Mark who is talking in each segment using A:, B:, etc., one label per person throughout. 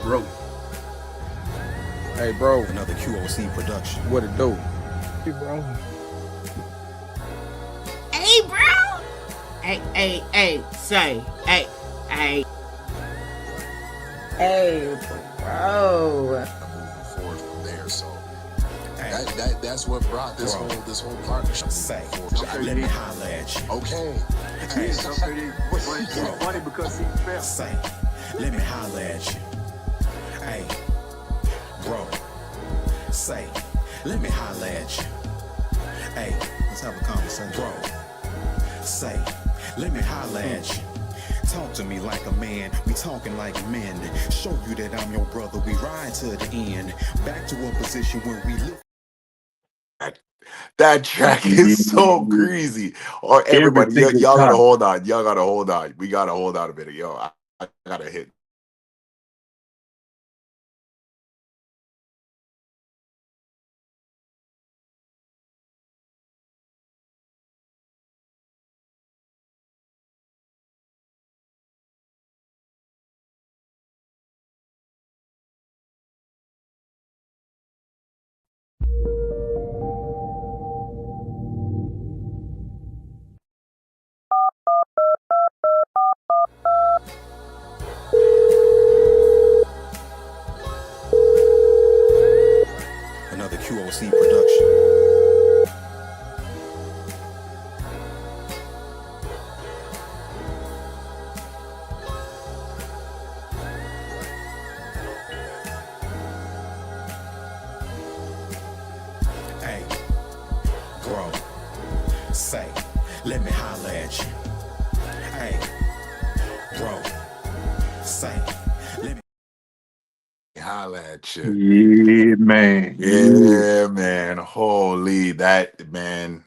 A: Bro.
B: Hey, bro.
C: Another QOC production.
B: What it do? Hey, bro.
D: Hey, bro. Hey, say, hey. Hey, bro.
E: Moving forward from there, so that's what brought this whole partnership.
C: Say, let me holler at you.
E: Okay.
C: Hey,
A: It's funny because he felt.
C: say, let me holler at you. Hey, bro. Say, let me holler at you. Hey, let's have a conversation. Bro. Say, let me holler at you. Talk to me like a man, we talking like men. Show you that I'm your brother, we ride to the end. Back to a position where we live.
F: That track is so crazy. Or everybody,
A: Every single
F: y'all gotta
A: time.
F: hold on. Y'all gotta hold on. We gotta hold on a minute. Yo, I gotta hit.
C: Another QOC production. Hey, bro, say, let me holler at you. Hey, bro, say, let me.
F: Holla at you.
A: Yeah, man.
F: Yeah, man. Holy that man.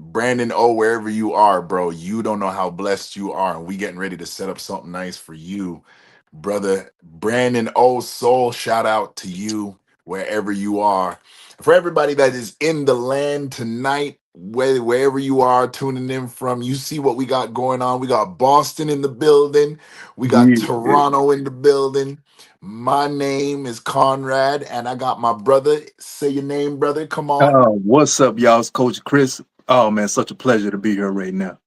F: Brandon O, wherever you are, bro, you don't know how blessed you are. And we getting ready to set up something nice for you, brother. Brandon O Soul, shout out to you wherever you are. For everybody that is in the land tonight, wherever you are tuning in from, you see what we got going on. We got Boston in the building. We got
A: Yeah.
F: Toronto in the building. My name is Conrad, and I got my brother. Say your name, brother. Come on.
A: What's up, y'all? It's Coach Chris. Oh, man, such a pleasure to be here right now.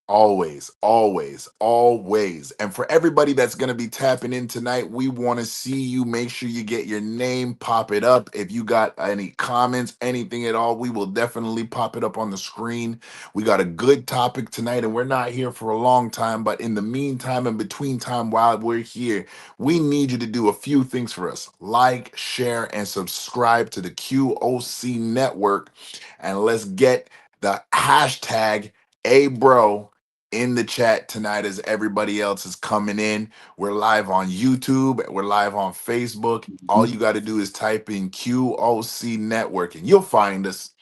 F: Always, always, always. And for everybody that's going to be tapping in tonight, we want to see you. Make sure you get your name, pop it up. If you got any comments, anything at all, we will definitely pop it up on the screen. We got a good topic tonight, and we're not here for a long time. But in the meantime, in between time, while we're here, we need you to do a few things for us. Like, share, and subscribe to the QOC Network. And let's get the hashtag AyeBro in the chat tonight as everybody else is coming in. We're live on YouTube. We're live on Facebook. All you got to do is type in QOC Network and you'll find us.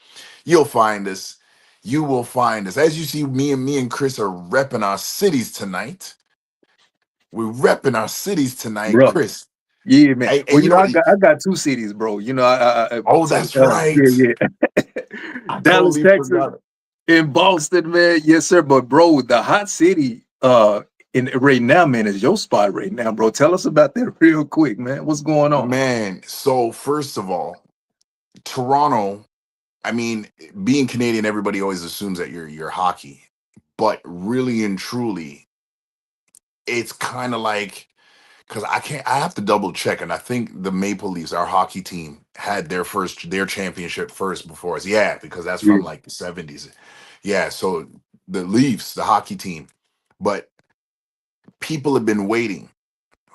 F: You'll find us. You will find us. As you see, me and Chris are repping our cities tonight. We're repping our cities tonight,
A: Bro.
F: Chris.
A: Yeah, man.
F: And
A: Well,
F: you
A: you know,
F: know,
A: I got two cities, bro. You know,
F: oh,
A: so
F: that's right.
A: yeah.
F: I
A: Dallas,
F: totally
A: Texas,
F: forgot.
A: in Boston, man. Yes, sir. But bro, the hot city in right now, man, is your spot right now, bro. Tell us about that real quick, man. What's going on?
F: Man, so first of all, Toronto, I mean, being Canadian, everybody always assumes that you're hockey, but really and truly, it's kind of like because I have to double check, and I think the Maple Leafs, our hockey team, had their championship first before us. Yeah, because that's
A: Yeah.
F: from like the 70s. Yeah, so the Leafs, the hockey team, but people have been waiting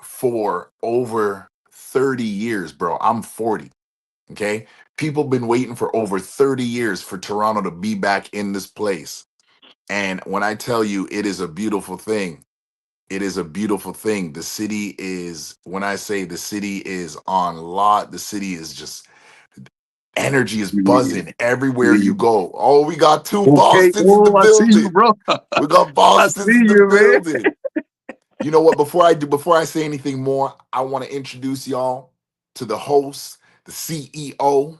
F: for over 30 years, bro. I'm 40. Okay. People been waiting for over 30 years for Toronto to be back in this place. And when I tell you it is a beautiful thing, it is a beautiful thing. The city is, when I say the city is on lot, the city is just energy is
A: Yeah.
F: buzzing everywhere
A: Yeah.
F: you go. Oh, we got two
A: Okay.
F: Bostons in the
A: Oh, I see you,
F: building.
A: bro.
F: We got
A: I
F: Bostons
A: see
F: in the
A: you, man.
F: building. You know what? Before I say anything more, I want to introduce y'all to the host, the CEO,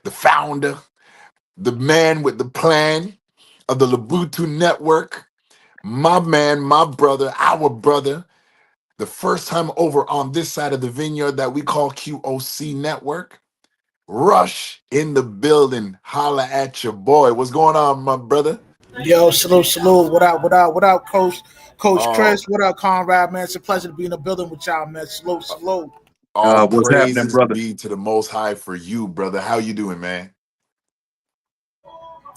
F: the founder, the man with the plan of the Labutu Network, my man, my brother, our brother, The first time over on this side of the vineyard that we call QOC Network. Rush in the building. Holla at your boy. What's going on, my brother?
B: Yo, salute. What up, Coach
F: Oh,
B: Chris? What up, Conrad, man? It's a pleasure to be in the building with y'all, man. Salute.
F: all
A: What's happening,
F: praises
A: brother?
F: be to the Most High for you, brother. How you doing, man?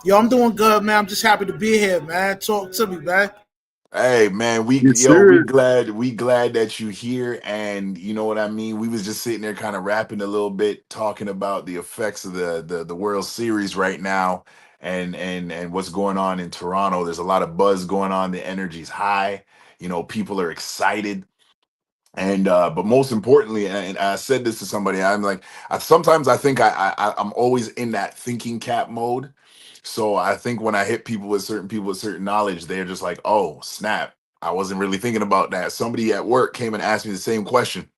B: Yo, I'm doing good, man. I'm just happy to be here, man. Talk to me, man.
F: Hey man,
A: Yes, sir.
F: we glad that you here, and you know what I mean. We was just sitting there kind of rapping a little bit, talking about the effects of the World Series right now, and what's going on in Toronto. There's a lot of buzz going on. The energy's high. You know, people are excited. And but most importantly, and I said this to somebody, I'm like, sometimes I think I'm always in that thinking cap mode. So I think when I hit people with certain knowledge, they're just like, oh snap, I wasn't really thinking about that. Somebody at work came and asked me the same question,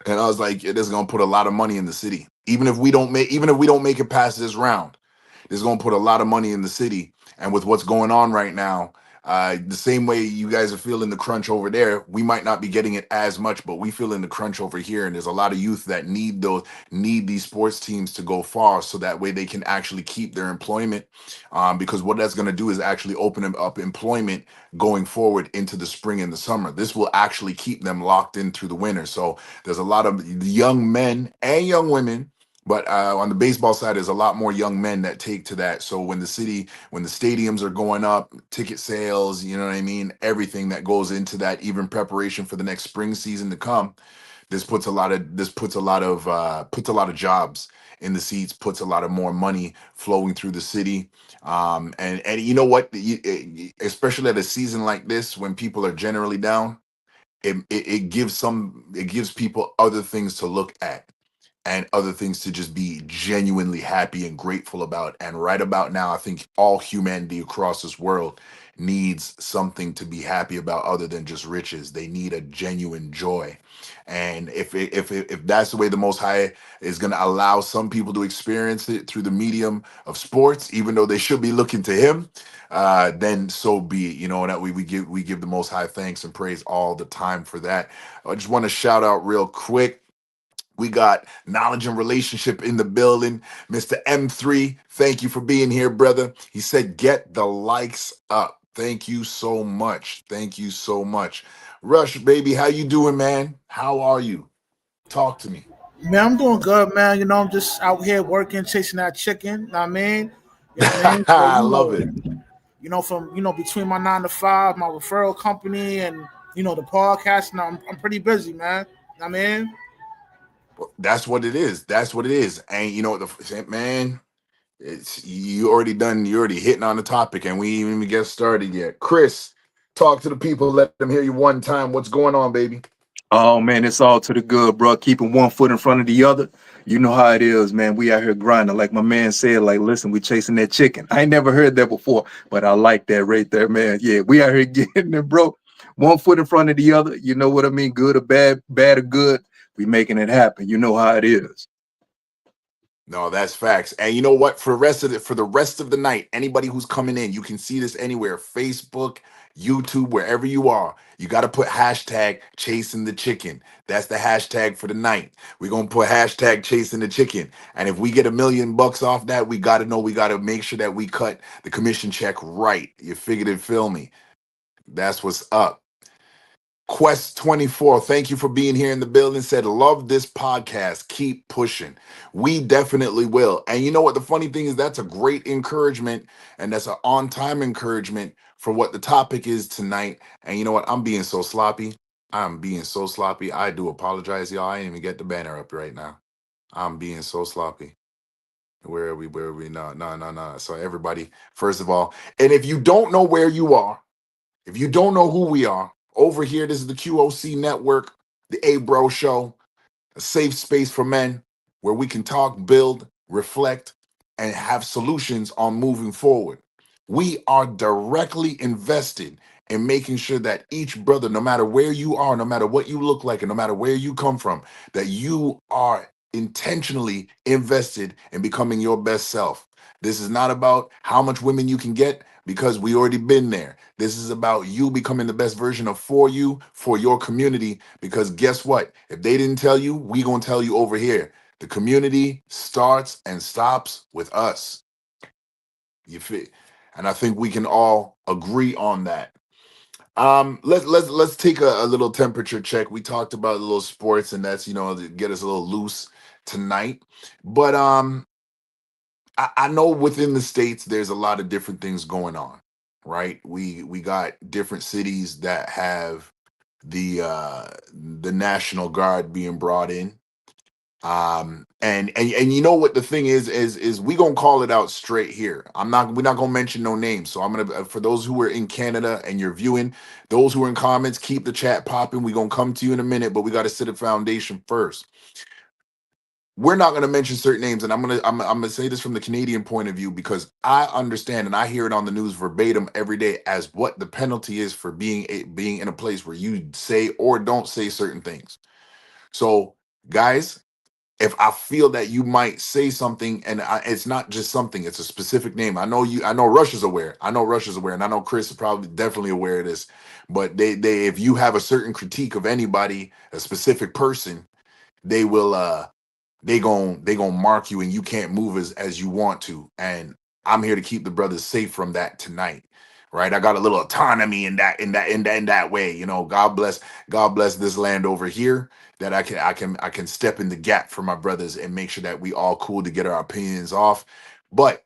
F: and I was like, it is gonna put a lot of money in the city, even if we don't make it past this round. It's going to put a lot of money in the city. And with what's going on right now, the same way you guys are feeling the crunch over there, we might not be getting it as much, but we feeling the crunch over here. And there's a lot of youth that need these sports teams to go far, so that way they can actually keep their employment. Because what that's going to do is actually open up employment going forward into the spring and the summer. This will actually keep them locked in through the winter. So there's a lot of young men and young women, but on the baseball side, there's a lot more young men that take to that. So when the stadiums are going up, ticket sales, you know what I mean, everything that goes into that, even preparation for the next spring season to come, puts a lot of jobs in the seats, puts a lot of more money flowing through the city. And you know what, especially at a season like this when people are generally down, it gives people other things to look at and other things to just be genuinely happy and grateful about. And right about now, I think all humanity across this world needs something to be happy about other than just riches. They need a genuine joy. And if that's the way the Most High is going to allow some people to experience it through the medium of sports, even though they should be looking to Him, then so be it. You know, and that we give the Most High thanks and praise all the time for that. I just want to shout out real quick. We got Knowledge and Relationship in the building. Mr. M3, thank you for being here, brother. He said, get the likes up. Thank you so much. Thank you so much. Rush, baby, how you doing, man? How are you? Talk to me.
B: Man, I'm doing good, man. You know, I'm just out here working, chasing that chicken. Know what I mean? You know what I mean? So,
F: I love it.
B: from between my 9 to 5, my referral company, and the podcast, and I'm pretty busy, man. Know what I mean?
F: That's what it is. That's what it is. And you know what, man, you already hitting on the topic, and we ain't even get started yet. Chris, talk to the people, let them hear you one time. What's going on, baby?
A: Oh man, it's all to the good, bro. Keeping one foot in front of the other. You know how it is, man. We out here grinding. Like my man said, like, listen, we chasing that chicken. I ain't never heard that before, but I like that right there, man. Yeah, we out here getting it, bro. One foot in front of the other. You know what I mean? Good or bad, bad or good. We making it happen. You know how it is.
F: No, that's facts. And you know what? For the rest of the night, anybody who's coming in, you can see this anywhere: Facebook, YouTube, wherever you are. You got to put hashtag chasing the chicken. That's the hashtag for the night. We're gonna put hashtag chasing the chicken. And if we get $1 million off that, we gotta make sure that we cut the commission check right. You figured it, feel me? That's what's up. Quest 24, thank you for being here in the building. Said, love this podcast. Keep pushing. We definitely will. And you know what? The funny thing is, that's a great encouragement, and that's an on time encouragement for what the topic is tonight. And you know what? I'm being so sloppy. I'm being so sloppy. I do apologize, y'all. I didn't even get the banner up right now. I'm being so sloppy. Where are we? Where are we? No. So, everybody, first of all, and if you don't know where you are, if you don't know who we are, over here, this is the QOC Network, the AyeBro Show, a safe space for men where we can talk, build, reflect, and have solutions on moving forward. We are directly invested in making sure that each brother, no matter where you are, no matter what you look like, and no matter where you come from, that you are intentionally invested in becoming your best self. This is not about how much women you can get, because we already been there. This is about you becoming the best version of for you, for your community, because guess what? If they didn't tell you, we gonna tell you over here. The community starts and stops with us. You fit. And I think we can all agree on that. Let's take a little temperature check. We talked about a little sports, and that's to get us a little loose tonight. But I know within the states there's a lot of different things going on, right? We got different cities that have the National Guard being brought in. And you know what the thing is we gonna call it out straight here. We're not gonna mention no names. So I'm gonna, for those who are in Canada and you're viewing, those who are in comments, keep the chat popping. We're gonna come to you in a minute, but we got to set a foundation first. We're not going to mention certain names, and I'm gonna say this from the Canadian point of view, because I understand and I hear it on the news verbatim every day as what the penalty is for being in a place where you say or don't say certain things. So, guys, if I feel that you might say something, and it's not just something, it's a specific name. I know Rush is aware. I know Rush is aware, and I know Chris is probably definitely aware of this. But they if you have a certain critique of anybody, a specific person, they will they gon' mark you, and you can't move as you want to. And I'm here to keep the brothers safe from that tonight, right? I got a little autonomy in that way. God bless this land over here, that I can step in the gap for my brothers and make sure that we all cool to get our opinions off. But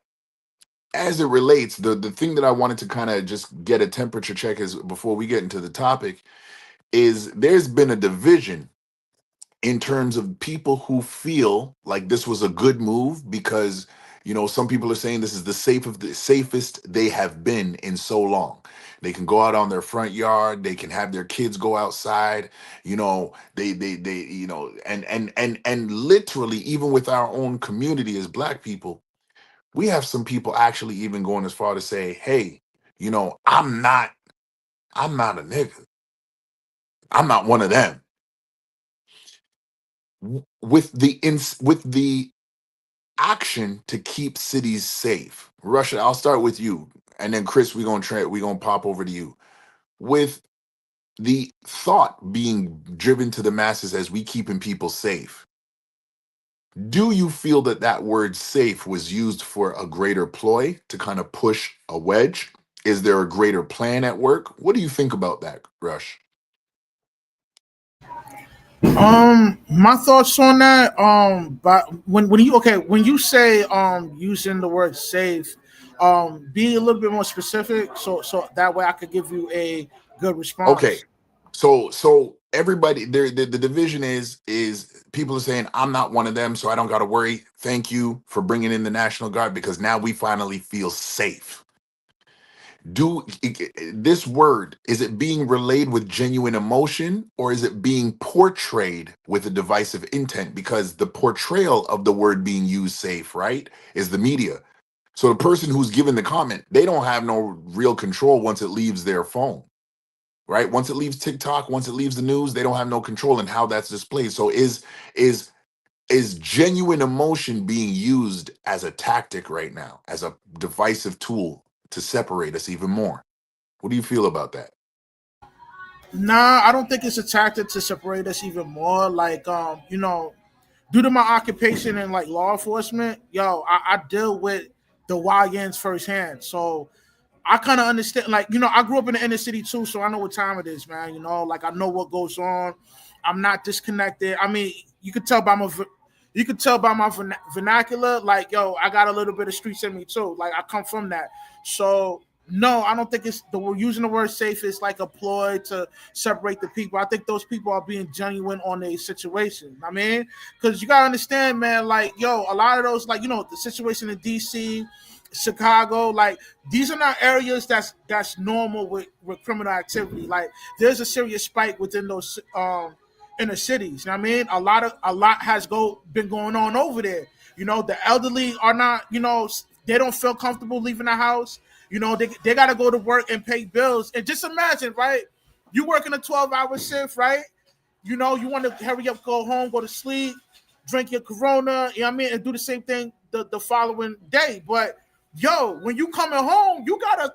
F: as it relates, the thing that I wanted to kind of just get a temperature check is, before we get into the topic, is there's been a division in terms of people who feel like this was a good move, because some people are saying this is the safest they have been in so long. They can go out on their front yard, they can have their kids go outside, and literally, even with our own community as Black people, we have some people actually even going as far to say, hey, I'm not a nigga, I'm not one of them. With the action to keep cities safe. Russia, I'll start with you, and then Chris, we're gonna pop over to you. With the thought being driven to the masses as we keeping people safe, do you feel that word safe was used for a greater ploy to kind of push a wedge? Is there a greater plan at work? What do you think about that, Rush?
B: My thoughts on that. But when you say using the word safe, be a little bit more specific, so that way I could give you a good
F: Okay.
B: response.
F: So everybody there, the division is people are saying, I'm not one of them, so I don't got to worry. Thank you for bringing in the National Guard, because now we finally feel safe. This word, is it being relayed with genuine emotion, or is it being portrayed with a divisive intent? Because the portrayal of the word being used, safe, right, is the media. So the person who's given the comment, they don't have no real control once it leaves their phone. Right? Once it leaves TikTok, once it leaves the news, they don't have no control in how that's displayed. So is genuine emotion being used as a tactic right now, as a divisive tool to separate us even more? What do you feel about that?
B: Nah, I don't think it's a tactic to separate us even more. Like, due to my occupation in like law enforcement, I deal with the YNs firsthand. So I kind of understand, like, I grew up in the inner city too, so I know what time it is, man. Like, I know what goes on. I'm not disconnected. I mean, you could tell by my vernacular, like, I got a little bit of streets in me too. Like, I come from that. So no, I don't think we're using the word safe is like a ploy to separate the people. I think those people are being genuine on a situation. I mean, because you gotta understand, man, like, a lot of those, like, the situation in DC, Chicago, like, these are not areas that's normal with criminal activity. Like, there's a serious spike within those inner cities. You know what I mean? A lot has been going on over there. The elderly are not, they don't feel comfortable leaving the house. They got to go to work and pay bills. And just imagine, right? You working a 12-hour shift, right? You want to hurry up, go home, go to sleep, drink your Corona, you know what I mean, and do the same thing the following day. But when you coming home, you gotta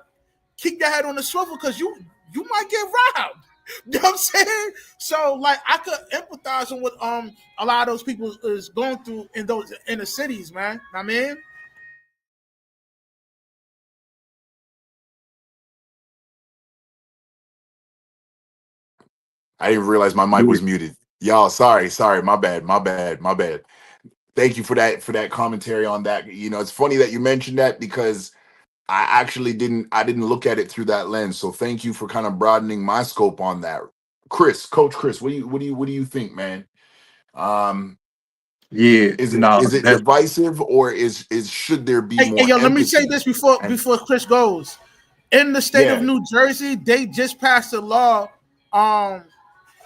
B: keep your head on the swivel because you might get robbed. You know what I'm saying? So like I could empathize on what a lot of those people is going through in those inner cities, man. I mean,
F: I didn't realize my mic was muted. Y'all, sorry, my bad. Thank you for that commentary on that. You know, it's funny that you mentioned that because I actually I didn't look at it through that lens. So thank you for kind of broadening my scope on that. Coach Chris, what do you think, man?
A: Yeah,
F: Is
A: no,
F: it
A: that's
F: divisive or is should there be
B: hey,
F: more
B: yo, let me say
F: empathy?
B: this before
F: And
B: Chris goes. In the state of
F: yeah,
B: New Jersey, they just passed a law.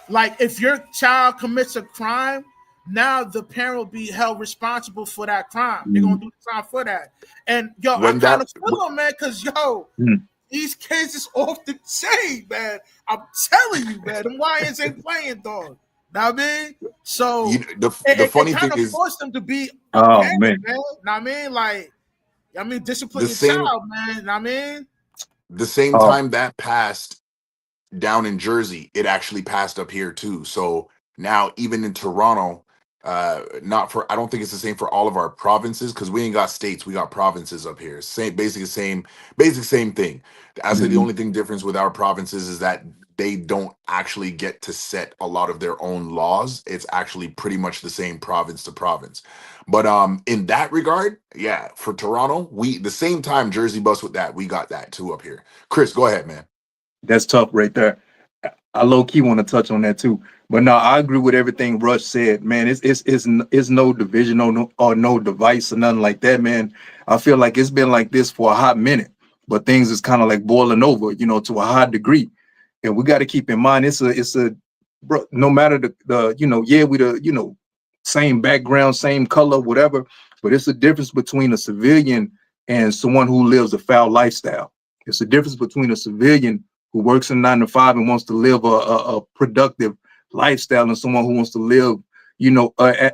B: Like if your child commits a crime, now the parent will be held responsible for that crime. They're gonna do the time for that. And yo, I
F: when
B: kind
F: that
B: of feel them, man, because yo,
A: mm,
B: these kids is off the chain, man. I'm telling you, man. Them Lions ain't playing, dog. Know what I mean? So
F: the
B: it
F: funny thing
B: kind of
F: is
B: forced them to be a
A: oh
B: parent,
A: man,
B: man. Know what I mean? Like, discipline
F: the
B: your
F: same
B: child, man. Know what I mean?
F: the same
A: oh
F: time that passed down in Jersey, it actually passed up here too. So now even in Toronto, not for I don't think it's the same for all of our provinces because we ain't got states, we got provinces up here. Basic same thing. I say the
A: mhm.
F: only thing difference with our provinces is that they don't actually get to set a lot of their own laws. It's actually pretty much the same province to province. But in that regard, yeah, for Toronto, we the same time Jersey bus with that, we got that too up here. Chris, go ahead, man.
A: That's tough right there. I low key want to touch on that too. But no, I agree with everything Rush said, man. It's no division, no device or nothing like that, man. I feel like it's been like this for a hot minute, but things is kind of like boiling over, to a high degree. And we got to keep in mind it's a bro, no matter the yeah, we the same background, same color, whatever, but it's a difference between a civilian and someone who lives a foul lifestyle. It's a difference between a civilian who works in 9 to 5 and wants to live a productive lifestyle and someone who wants to live,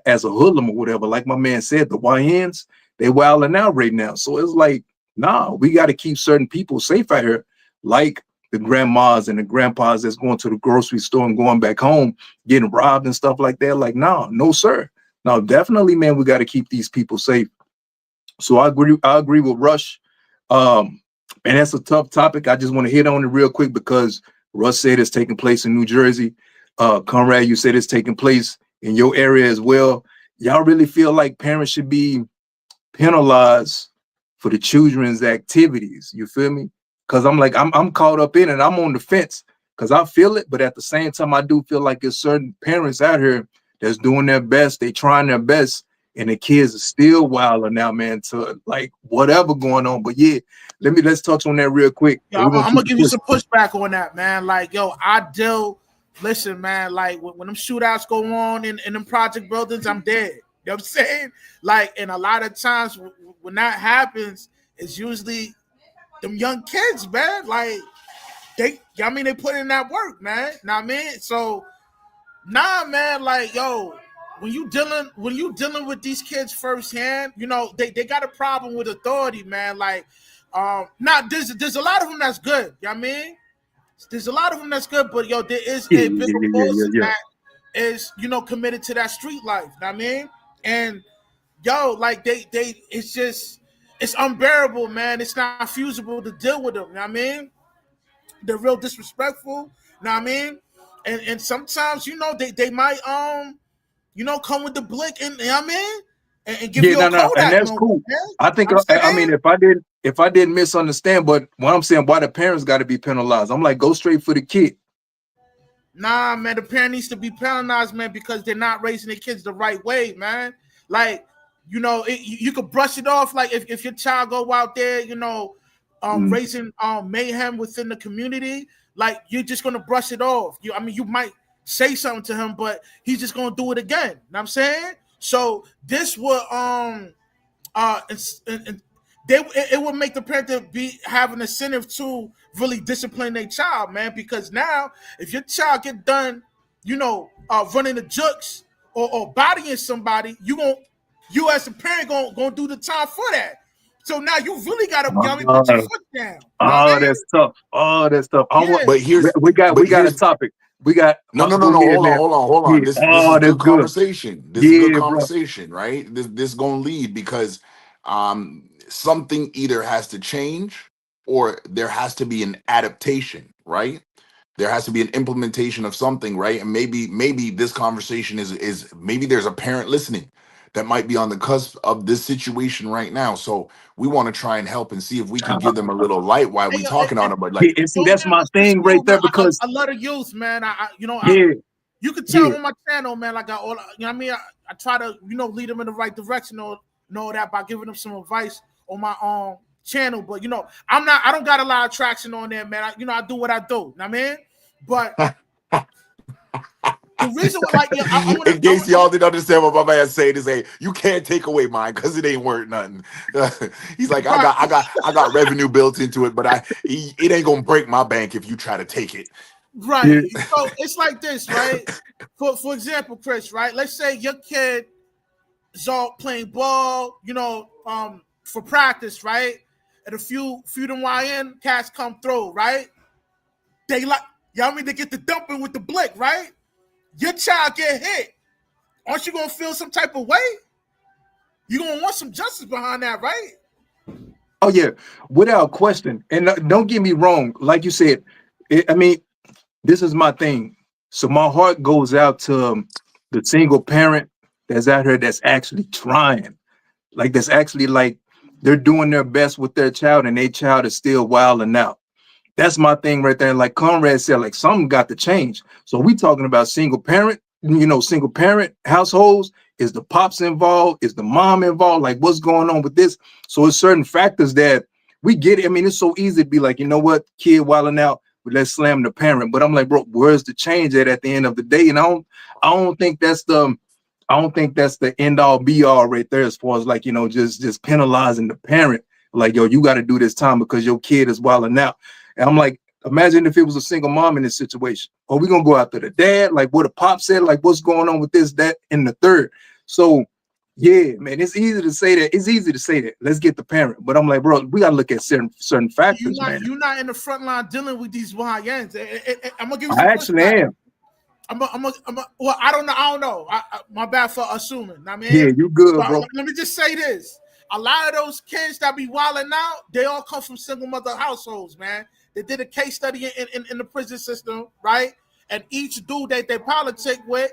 A: as a hoodlum or whatever. Like my man said, the YNs, they wilding out right now. So it's like, nah, we got to keep certain people safe out here, like the grandmas and the grandpas that's going to the grocery store and going back home, getting robbed and stuff like that. Like, nah, no, sir. No, definitely, man, we got to keep these people safe. So I agree with Rush. And that's a tough topic. I just want to hit on it real quick because Russ said it's taking place in New Jersey. Conrad, you said it's taking place in your area as well. Y'all really feel like parents should be penalized for the children's activities? You feel me? Because I'm caught up in it. I'm on the fence because I feel it, but at the same time, I do feel like there's certain parents out here that's doing their best. They trying their best, and the kids are still wilding now, man, to like whatever going on. But yeah, let's touch on that real quick.
B: Yo,
A: And we're
B: I'm
A: keep
B: gonna
A: it
B: give you
A: pushing.
B: some pushback on that, man. Like, yo, listen, man, like when them shootouts go on in them project buildings, I'm dead. You know what I'm saying? Like, and a lot of times when that happens, it's usually them young kids, man. Like, they put in that work, man. Know what I mean? So, nah, man, like, yo, when you dealing with these kids firsthand, they got a problem with authority, man. Like, now there's a lot of them that's good. You know what I mean? There's a lot of them that's good, but yo, there is
A: Yeah,
B: a
A: yeah,
B: bigger
A: yeah, yeah, yeah,
B: portion
A: yeah.
B: that is, committed to that street life. You know what I mean? And yo, like they it's unbearable, man. It's not feasible to deal with them. You know what I mean? They're real disrespectful. You know what I mean? And sometimes, they might come with the blick and, you know what I mean? And give
A: Yeah,
B: you a
A: no, and
B: Kodak
A: that's
B: moment,
A: cool.
B: man.
A: I think
B: I'm
A: I mean
B: saying?
A: if I didn't misunderstand, but what I'm saying, why the parents got to be penalized? I'm like, go straight for the kid.
B: Nah, man, the parent needs to be penalized, man, because they're not raising their kids the right way, man. Like, you could brush it off. Like, if your child go out there,
A: Mm.
B: raising mayhem within the community, like, you're just gonna brush it off. You might say something to him, but he's just gonna do it again. You know what I'm saying? So this would and it would make the parent be have an incentive to really discipline their child, man. Because now, if your child get done, running the jukes or bodying somebody, you as a parent gonna do the time for that. So now you really gotta, you know what I mean,
A: Oh,
B: put your foot down. You know what I mean?
A: that's tough. Oh, that's tough. I want.
B: Yeah.
F: But here's
A: We got
F: but
A: we got a
F: here's
A: topic. We got.
F: no.
A: Go ahead,
F: Hold on,
A: man.
F: hold on, hold on.
A: Yeah.
F: This is
A: Oh, that's
F: good
A: good.
F: conversation. This is good
A: Yeah, bro.
F: conversation, right? This gonna lead because something either has to change or there has to be an adaptation, right? There has to be an implementation of something, right? And maybe this conversation is maybe there's a parent listening that might be on the cusp of this situation right now. So we want to try and help and see if we can give them a little light while we
B: Hey,
F: talking on it. But
A: Yeah,
F: like,
A: and see,
B: don't
A: that's
B: get
A: my thing right
B: misconstrued,
A: there
B: man.
A: because
B: I love the youth, man.
A: yeah,
B: You can
A: yeah.
B: tell on my channel, man. Like you know what I mean. I try to, lead them in the right direction or know that by giving them some advice on my channel. But I don't got a lot of traction on there, man. I do what I do. You know what I mean? But the reason why, like,
F: in case y'all didn't understand what my man saying is, hey, you can't take away mine because it ain't worth nothing. He's like, I got revenue built into it, but it ain't gonna break my bank if you try to take it.
B: Right.
A: Yeah.
B: So it's like this, right? For example, Chris, right? Let's say your kid is all playing ball, for practice, right? And a few them YN cats come through, right? They like, they get the dumping with the blick, right? Your child get hit. Aren't you gonna feel some type of way? You're gonna want some justice behind that, right?
A: Oh yeah, without question. And don't get me wrong, like you said, I mean, this is my thing. So my heart goes out to the single parent that's out here that's actually trying, like that's actually like they're doing their best with their child, and their child is still wilding out. That's my thing right there. And like Conrad said, like something got to change. So we talking about single parent, single parent households. Is the pops involved? Is the mom involved? Like what's going on with this? So it's certain factors that we get it. I mean, it's so easy to be like, you know what, kid wilding out, but let's slam the parent. But I'm like, bro, where's the change at the end of the day? And I don't think that's the end all be all right there as far as like, just penalizing the parent. Like, yo, you got to do this time because your kid is wilding out. And I'm like, imagine if it was a single mom in this situation. Are we gonna go after the dad? Like what a pop said, like what's going on with this, that, and the third. So yeah, man, it's easy to say that. It's easy to say that. Let's get the parent. But I'm like, bro, we gotta look at certain factors, man.
B: You're not in the front line dealing with these YNs. I'm gonna give you some
A: I actually am.
B: well, I don't know. My bad for assuming. I mean,
A: Yeah, you good,
B: so
A: bro.
B: let me just say this. A lot of those kids that be wilding out, they all come from single mother households, man. They did a case study in the prison system, right? And each dude that they politic with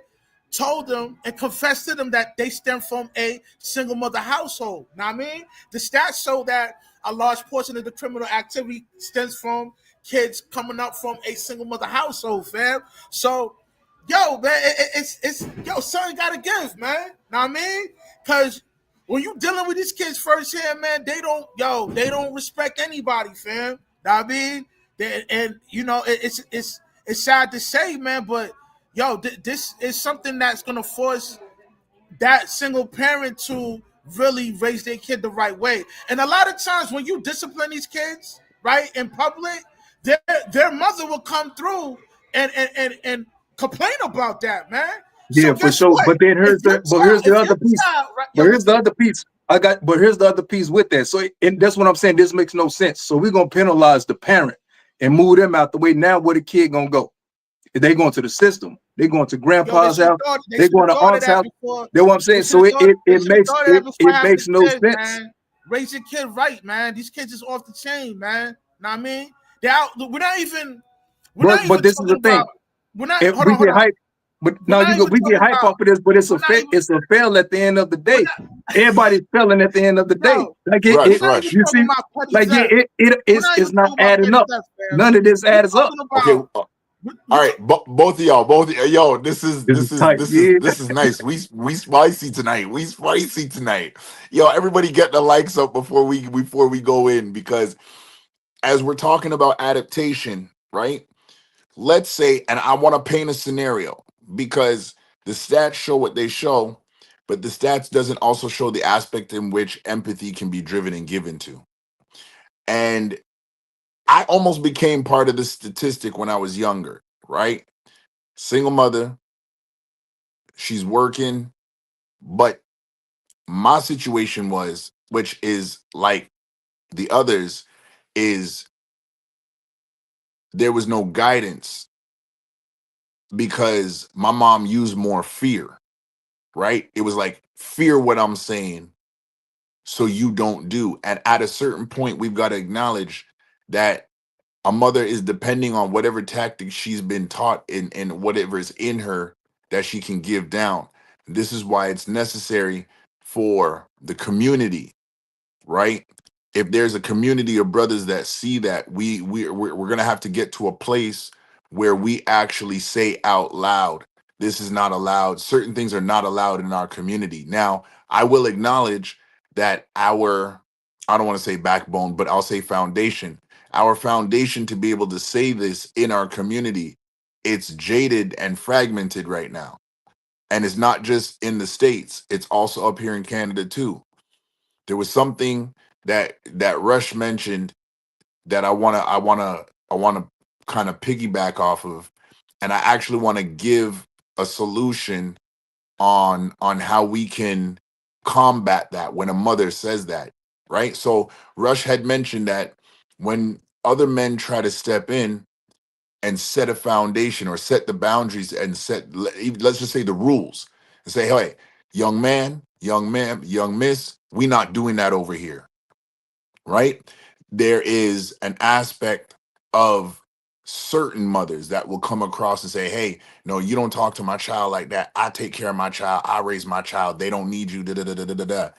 B: told them and confessed to them that they stem from a single mother household. Now, I mean, the stats show that a large portion of the criminal activity stems from kids coming up from a single mother household, fam. So, yo, man, something gotta give, man. Know what I mean? Because when you dealing with these kids firsthand, man, they don't respect anybody, fam. Know what I mean? It's sad to say, man, but yo, this is something that's gonna force that single parent to really raise their kid the right way. And a lot of times when you discipline these kids, right, in public, their mother will come through and complain about that, man. So
A: Yeah, for
B: guess
A: sure.
B: what?
A: But then here's the other piece. But here's the other piece. But here's the other piece with that. So, and that's what I'm saying. This makes no sense. So we're gonna penalize the parent and move them out the way. Now where the kid gonna go? If they going to the system, they going to grandpa's house, they going to aunt's house. That's what I'm saying. So it makes no sense.
B: Man. Raise your kid right, man. These kids is off the chain, man. Know what I mean? They're out. We're not even.
A: But this is the thing.
B: We're not.
A: If we get hype, but no, we get hype off of this. But it's a fail at the end of the day. Everybody's failing at the end of the day. Like you see, like it's not adding up. None of this adds up.
F: Okay. All right, both of y'all, yo, this is nice. We spicy tonight. We spicy tonight. Yo, everybody get the likes up before we go in, because as we're talking about adaptation, right? Let's say, and I want to paint a scenario, because the stats show what they show, but the stats doesn't also show the aspect in which empathy can be driven and given to. And I almost became part of the statistic when I was younger, right? Single mother, she's working, but my situation was, which is like The others is there was no guidance because my mom used more fear, right? It was like, fear what I'm saying so you don't do. And at a certain point, we've got to acknowledge that a mother is depending on whatever tactic she's been taught and whatever is in her that she can give down. This is why it's necessary for the community, right? If there's a community of brothers that see that, we're gonna have to get to a place where we actually say out loud, this is not allowed. Certain things are not allowed in our community. Now, I will acknowledge that our, I don't want to say backbone, but I'll say foundation. Our foundation to be able to say this in our community, it's jaded and fragmented right now. And it's not just in the States, it's also up here in Canada too. There was something that Rush mentioned that I wanna kind of piggyback off of, and I actually want to give a solution on how we can combat that when a mother says that, right? So Rush had mentioned that when other men try to step in and set a foundation or set the boundaries and let's just say the rules and say, hey, young man, young ma'am, young miss, we not doing that over here, right? There is an aspect of certain mothers that will come across and say, hey, no, you don't talk to my child like that. I take care of my child. I raise my child. They don't need you. Da, da, da, da, da, da, da.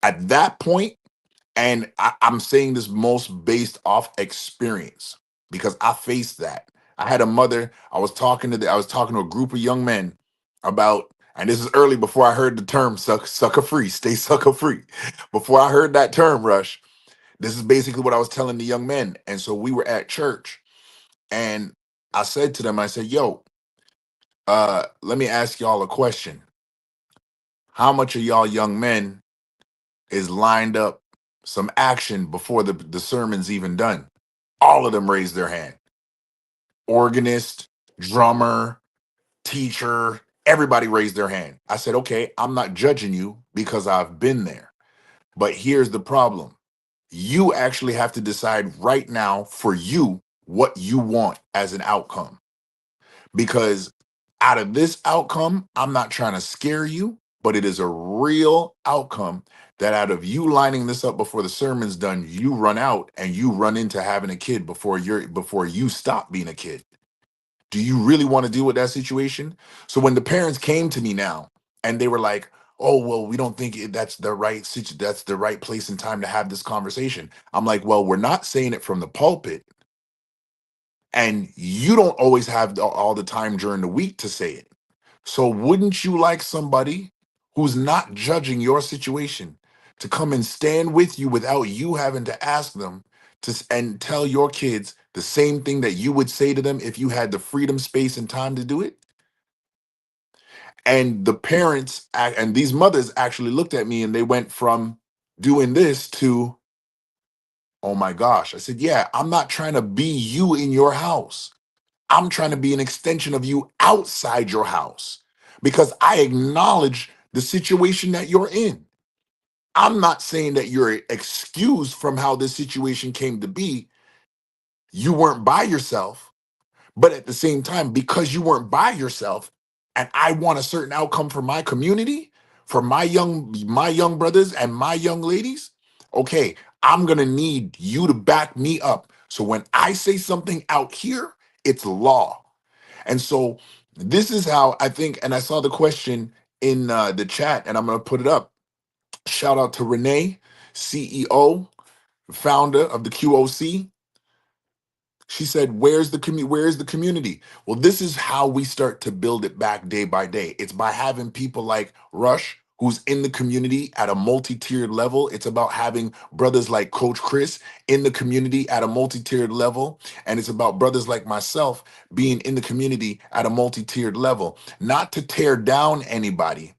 F: At that point, and I'm saying this most based off experience because I faced that. I had a mother. I was talking to a group of young men about, and this is early before I heard the term sucker free, stay sucker free. Before I heard that term, Rush, this is basically what I was telling the young men. And so we were at church, and I said to them, I said, yo, let me ask y'all a question. How much of y'all young men is lined up some action before the sermon's even done? All of them raised their hand. Organist, drummer, teacher, everybody raised their hand. I said, okay, I'm not judging you because I've been there. But here's the problem. You actually have to decide right now for you what you want as an outcome. Because out of this outcome, I'm not trying to scare you, but it is a real outcome that out of you lining this up before the sermon's done, you run out and you run into having a kid before you stop being a kid. Do you really want to deal with that situation? So when the parents came to me now and they were like, oh, well, we don't think that's the right that's the right place and time to have this conversation. I'm like, well, we're not saying it from the pulpit. And you don't always have all the time during the week to say it. So wouldn't you like somebody who's not judging your situation to come and stand with you without you having to ask them and tell your kids the same thing that you would say to them if you had the freedom, space, and time to do it? And the parents and these mothers actually looked at me and they went from doing this to, oh my gosh. I said, yeah, I'm not trying to be you in your house. I'm trying to be an extension of you outside your house because I acknowledge the situation that you're in. I'm not saying that you're excused from how this situation came to be. You weren't by yourself, but at the same time, because you weren't by yourself, and I want a certain outcome for my community, for my young brothers and my young ladies, okay, I'm gonna need you to back me up. So when I say something out here, it's law. And so this is how I think, and I saw the question in the chat, and I'm going to put it up. Shout out to Renee, CEO, founder of the QOC. She said, where's the community? Well, this is how we start to build it back day by day. It's by having people like Rush, who's in the community at a multi-tiered level. It's about having brothers like Coach Chris in the community at a multi-tiered level. And it's about brothers like myself being in the community at a multi-tiered level, not to tear down anybody,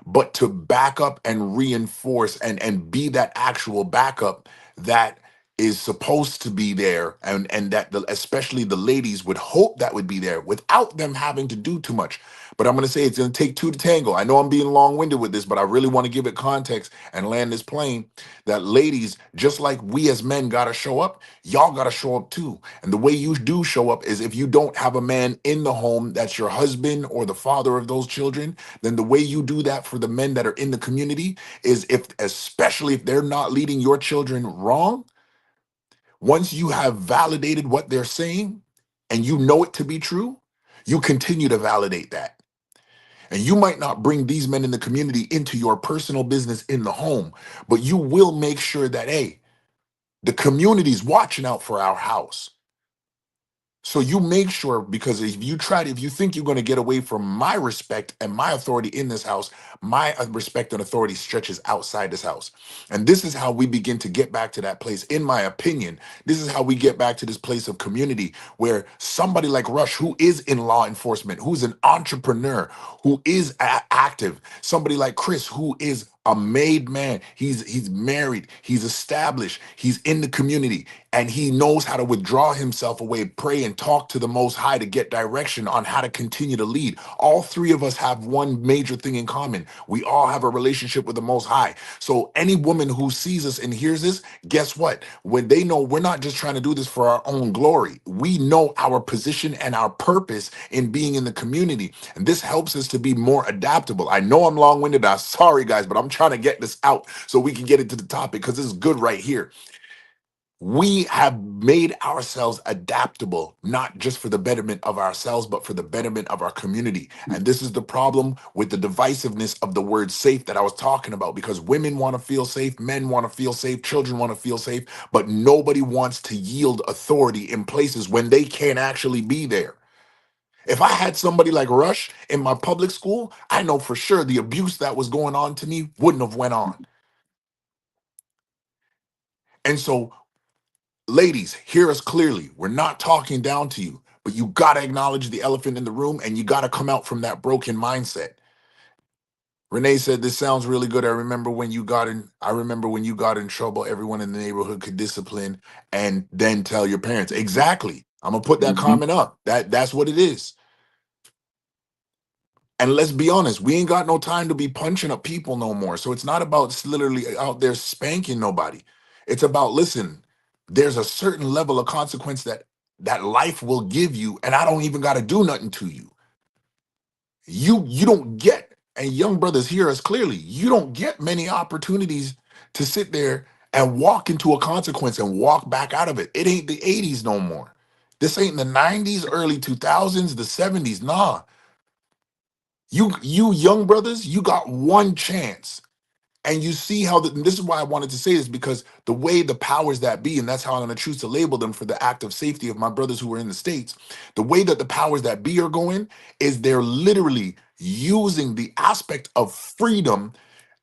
F: but to back up and reinforce and be that actual backup that is supposed to be there, and that especially the ladies would hope that would be there without them having to do too much. But I'm going to say it's going to take two to tango. I know I'm being long-winded with this, but I really want to give it context and land this plane that ladies, just like we as men got to show up, y'all got to show up too. And the way you do show up is if you don't have a man in the home that's your husband or the father of those children, then the way you do that for the men that are in the community is, if especially if they're not leading your children wrong, once you have validated what they're saying and you know it to be true, you continue to validate that. And you might not bring these men in the community into your personal business in the home, but you will make sure that, hey, the community's watching out for our house. So you make sure, because if you think you're going to get away from my respect and my authority in this house, my respect and authority stretches outside this house. And this is how we begin to get back to that place. In my opinion, this is how we get back to this place of community where somebody like Rush, who is in law enforcement, who's an entrepreneur, who is active, somebody like Chris, who is a made man, he's married, he's established, he's in the community, and he knows how to withdraw himself away, pray, and talk to the Most High to get direction on how to continue to lead. All three of us have one major thing in common. We all have a relationship with the Most High. So any woman who sees us and hears this, guess what? When they know we're not just trying to do this for our own glory, we know our position and our purpose in being in the community. And this helps us to be more adaptable. I know I'm long-winded. I'm sorry, guys, but I'm trying to get this out so we can get into the topic because this is good right here. We have made ourselves adaptable, not just for the betterment of ourselves, but for the betterment of our community. And this is the problem with the divisiveness of the word safe that I was talking about, because women want to feel safe, men want to feel safe, children want to feel safe, but nobody wants to yield authority in places when they can't actually be there. If I had somebody like Rush in my public school, I know for sure the abuse that was going on to me wouldn't have went on. And so, ladies, hear us clearly. We're not talking down to you, but you got to acknowledge the elephant in the room, and you got to come out from that broken mindset. Renee said, this sounds really good. I remember when you got in trouble, everyone in the neighborhood could discipline and then tell your parents. Exactly. I'm going to put that comment up. That's what it is. And let's be honest, we ain't got no time to be punching up people no more. So it's not about literally out there spanking nobody. It's about, listen, there's a certain level of consequence that life will give you, and I don't even got to do nothing to you. You don't get, and young brothers hear us clearly, you don't get many opportunities to sit there and walk into a consequence and walk back out of it. It ain't the 80s no more. This ain't the 90s, early 2000s, the 70s. Nah. You young brothers, you got one chance. And you see how this is why I wanted to say this, because the way the powers that be, and that's how I'm going to choose to label them for the act of safety of my brothers who are in the States, the way that the powers that be are going is they're literally using the aspect of freedom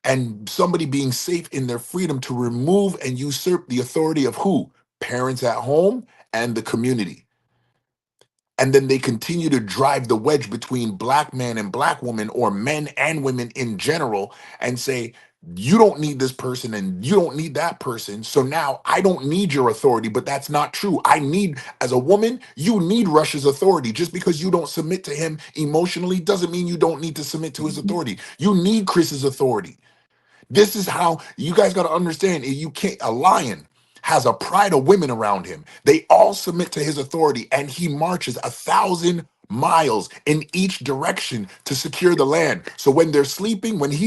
F: and somebody being safe in their freedom to remove and usurp the authority of who? Parents at home and the community. And then they continue to drive the wedge between black man and black woman, or men and women in general, and say, you don't need this person and you don't need that person. So now I don't need your authority, but that's not true. As a woman, you need Rush's authority. Just because you don't submit to him emotionally doesn't mean you don't need to submit to his authority. You need Chris's authority. This is how you guys got to understand. A lion has a pride of women around him. They all submit to his authority, and he marches 1,000 miles in each direction to secure the land. So when he's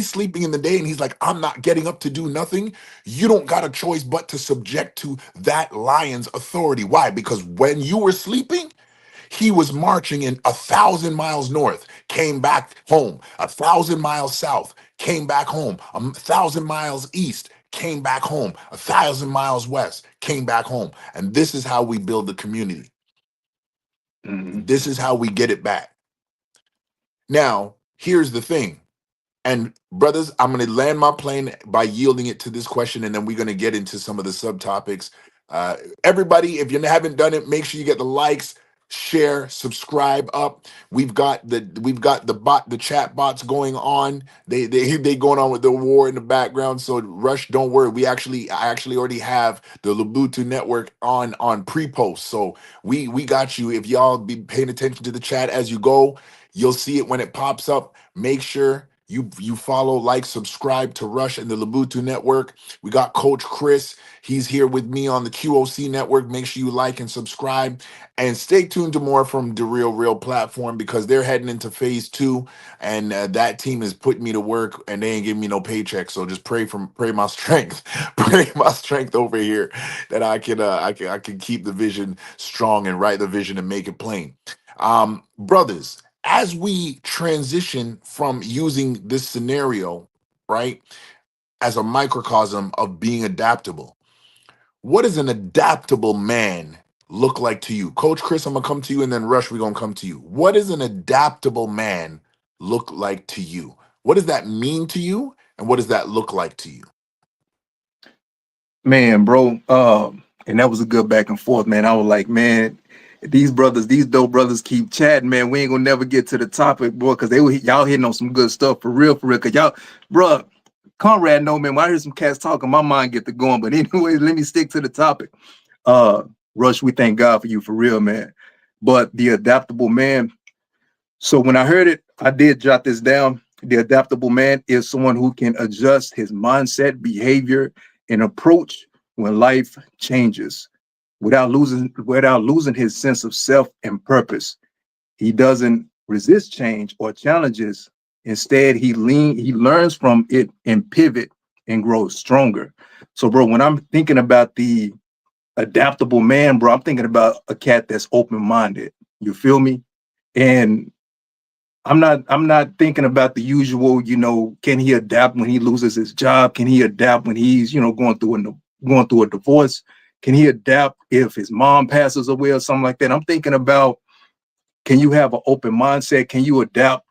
F: sleeping in the day and he's like, I'm not getting up to do nothing, you don't got a choice but to subject to that lion's authority. Why? Because when you were sleeping, he was marching in 1,000 miles north, came back home, 1,000 miles south, came back home, 1,000 miles east, came back home, 1,000 miles west, came back home. And this is how we build the community. This is how we get it back. Now, here's the thing. And brothers, I'm going to land my plane by yielding it to this question, and then we're going to get into some of the subtopics. Everybody, if you haven't done it, make sure you get the likes, share, subscribe up. We've got the chat bots going on. They going on with the war in the background. So Rush, don't worry. I actually already have the Labutu network on pre-post. So we got you. If y'all be paying attention to the chat as you go, you'll see it when it pops up. Make sure you follow, like, subscribe to Rush and the Labutu network. We got Coach Chris. He's here with me on the QOC network. Make sure you like and subscribe. And stay tuned to more from DaRealReel platform, because they're heading into phase 2, and that team is putting me to work, and they ain't giving me no paycheck. So just pray my strength, pray my strength over here, that I can keep the vision strong and write the vision and make it plain. Brothers, as we transition from using this scenario, right, as a microcosm of being adaptable, what does an adaptable man look like to you? Coach Chris, I'm gonna come to you, and then Rush, we're gonna come to you. What does an adaptable man look like to you? What does that mean to you? And what does that look like to you?
A: Man, bro, and that was a good back and forth, man. I was like, man, these brothers, these dope brothers keep chatting, man. We ain't gonna never get to the topic, bro, because y'all hitting on some good stuff for real, because y'all, bro, Conrad, no, man, when I hear some cats talking, my mind get to going. But anyway, let me stick to the topic. Rush, we thank God for you, for real, man. But the adaptable man. So when I heard it, I did jot this down. The adaptable man is someone who can adjust his mindset, behavior, and approach when life changes without losing his sense of self and purpose. He doesn't resist change or challenges. Instead, he learns from it and pivot and grows stronger. So, bro, when I'm thinking about the adaptable man, bro, I'm thinking about a cat that's open-minded. You feel me? And I'm not thinking about the usual, can he adapt when he loses his job? Can he adapt when he's, going through a divorce? Can he adapt if his mom passes away or something like that? I'm thinking about, can you have an open mindset? Can you adapt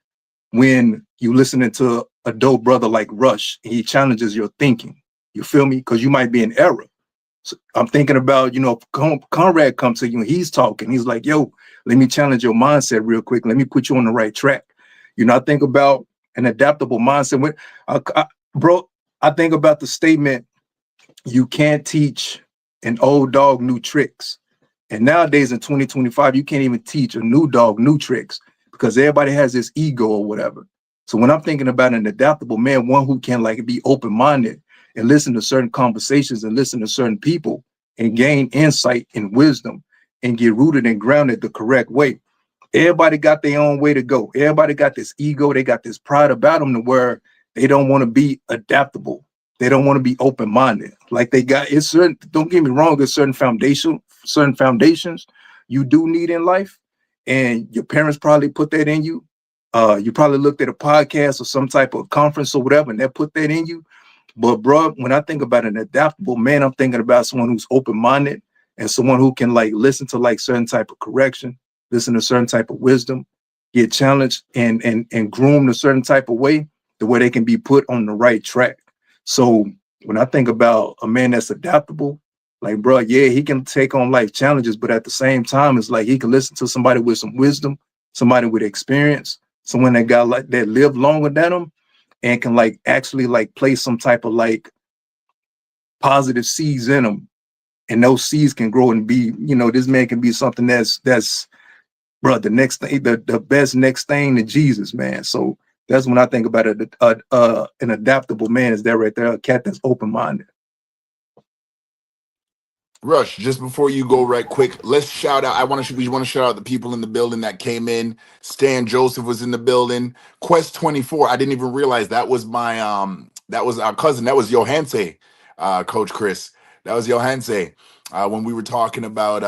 A: when you listening to a dope brother like Rush and he challenges your thinking? You feel me? Because you might be in error. So I'm thinking about, if Conrad comes to you and he's talking, he's like, yo, let me challenge your mindset real quick. Let me put you on the right track. I think about an adaptable mindset. Bro, I think about the statement, you can't teach an old dog new tricks. And nowadays in 2025, you can't even teach a new dog new tricks, because everybody has this ego or whatever. So when I'm thinking about an adaptable man, one who can be open-minded and listen to certain conversations and listen to certain people and gain insight and wisdom and get rooted and grounded the correct way. Everybody got their own way to go. Everybody got this ego. They got this pride about them to where they don't want to be adaptable. They don't want to be open-minded. Like it's certain, don't get me wrong, there's certain foundations you do need in life. And your parents probably put that in you. You probably looked at a podcast or some type of conference or whatever, and they put that in you. But bro, when I think about an adaptable man, I'm thinking about someone who's open-minded and someone who can listen to certain type of correction, listen to certain type of wisdom, get challenged and groomed a certain type of way, the way they can be put on the right track. So when I think about a man that's adaptable, bro, yeah, he can take on life challenges, but at the same time, it's like he can listen to somebody with some wisdom, somebody with experience, someone that got that lived longer than him, and can actually place some type of positive seeds in them, and those seeds can grow and be, this man can be something that's bro, the next thing, the best next thing to Jesus, man. So that's when I think about it. An adaptable man is that right there, a cat that's open-minded.
F: Rush, just before you go right quick, let's shout out. We want to shout out the people in the building that came in. Stan Joseph was in the building. Quest 24. I didn't even realize that was that was our cousin. That was Johanse, Coach Chris. That was Johanse. When we were talking about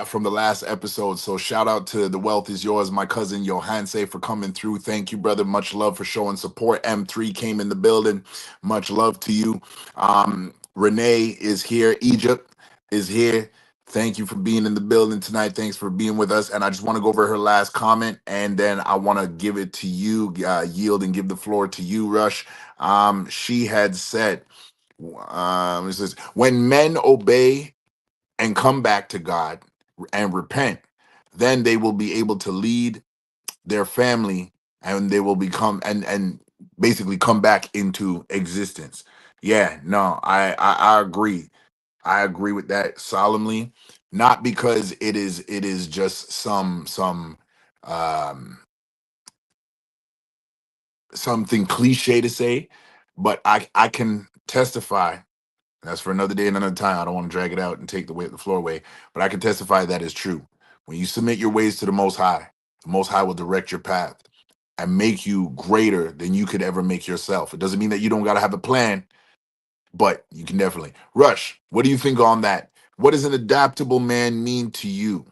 F: from the last episode. So shout out to The Wealth Is Yours, my cousin Johanse, for coming through. Thank you, brother. Much love for showing support. M3 came in the building. Much love to you. Renee is here. Egypt is here. Thank you for being in the building tonight. Thanks for being with us. And I just want to go over her last comment, and then I want to give it to you, yield and give the floor to you, Rush. She had said, it says, when men obey and come back to God and repent, then they will be able to lead their family, and they will become and basically come back into existence. Yeah, no, I agree. I agree with that solemnly. Not because it is just um something cliche to say, but I can testify. That's for another day and another time. I don't want to drag it out and take the floor away, but I can testify that is true. When you submit your ways to the Most High will direct your path and make you greater than you could ever make yourself. It doesn't mean that you don't got to have a plan, but you can definitely. Rush, what do you think on that? What does an adaptable man mean to you?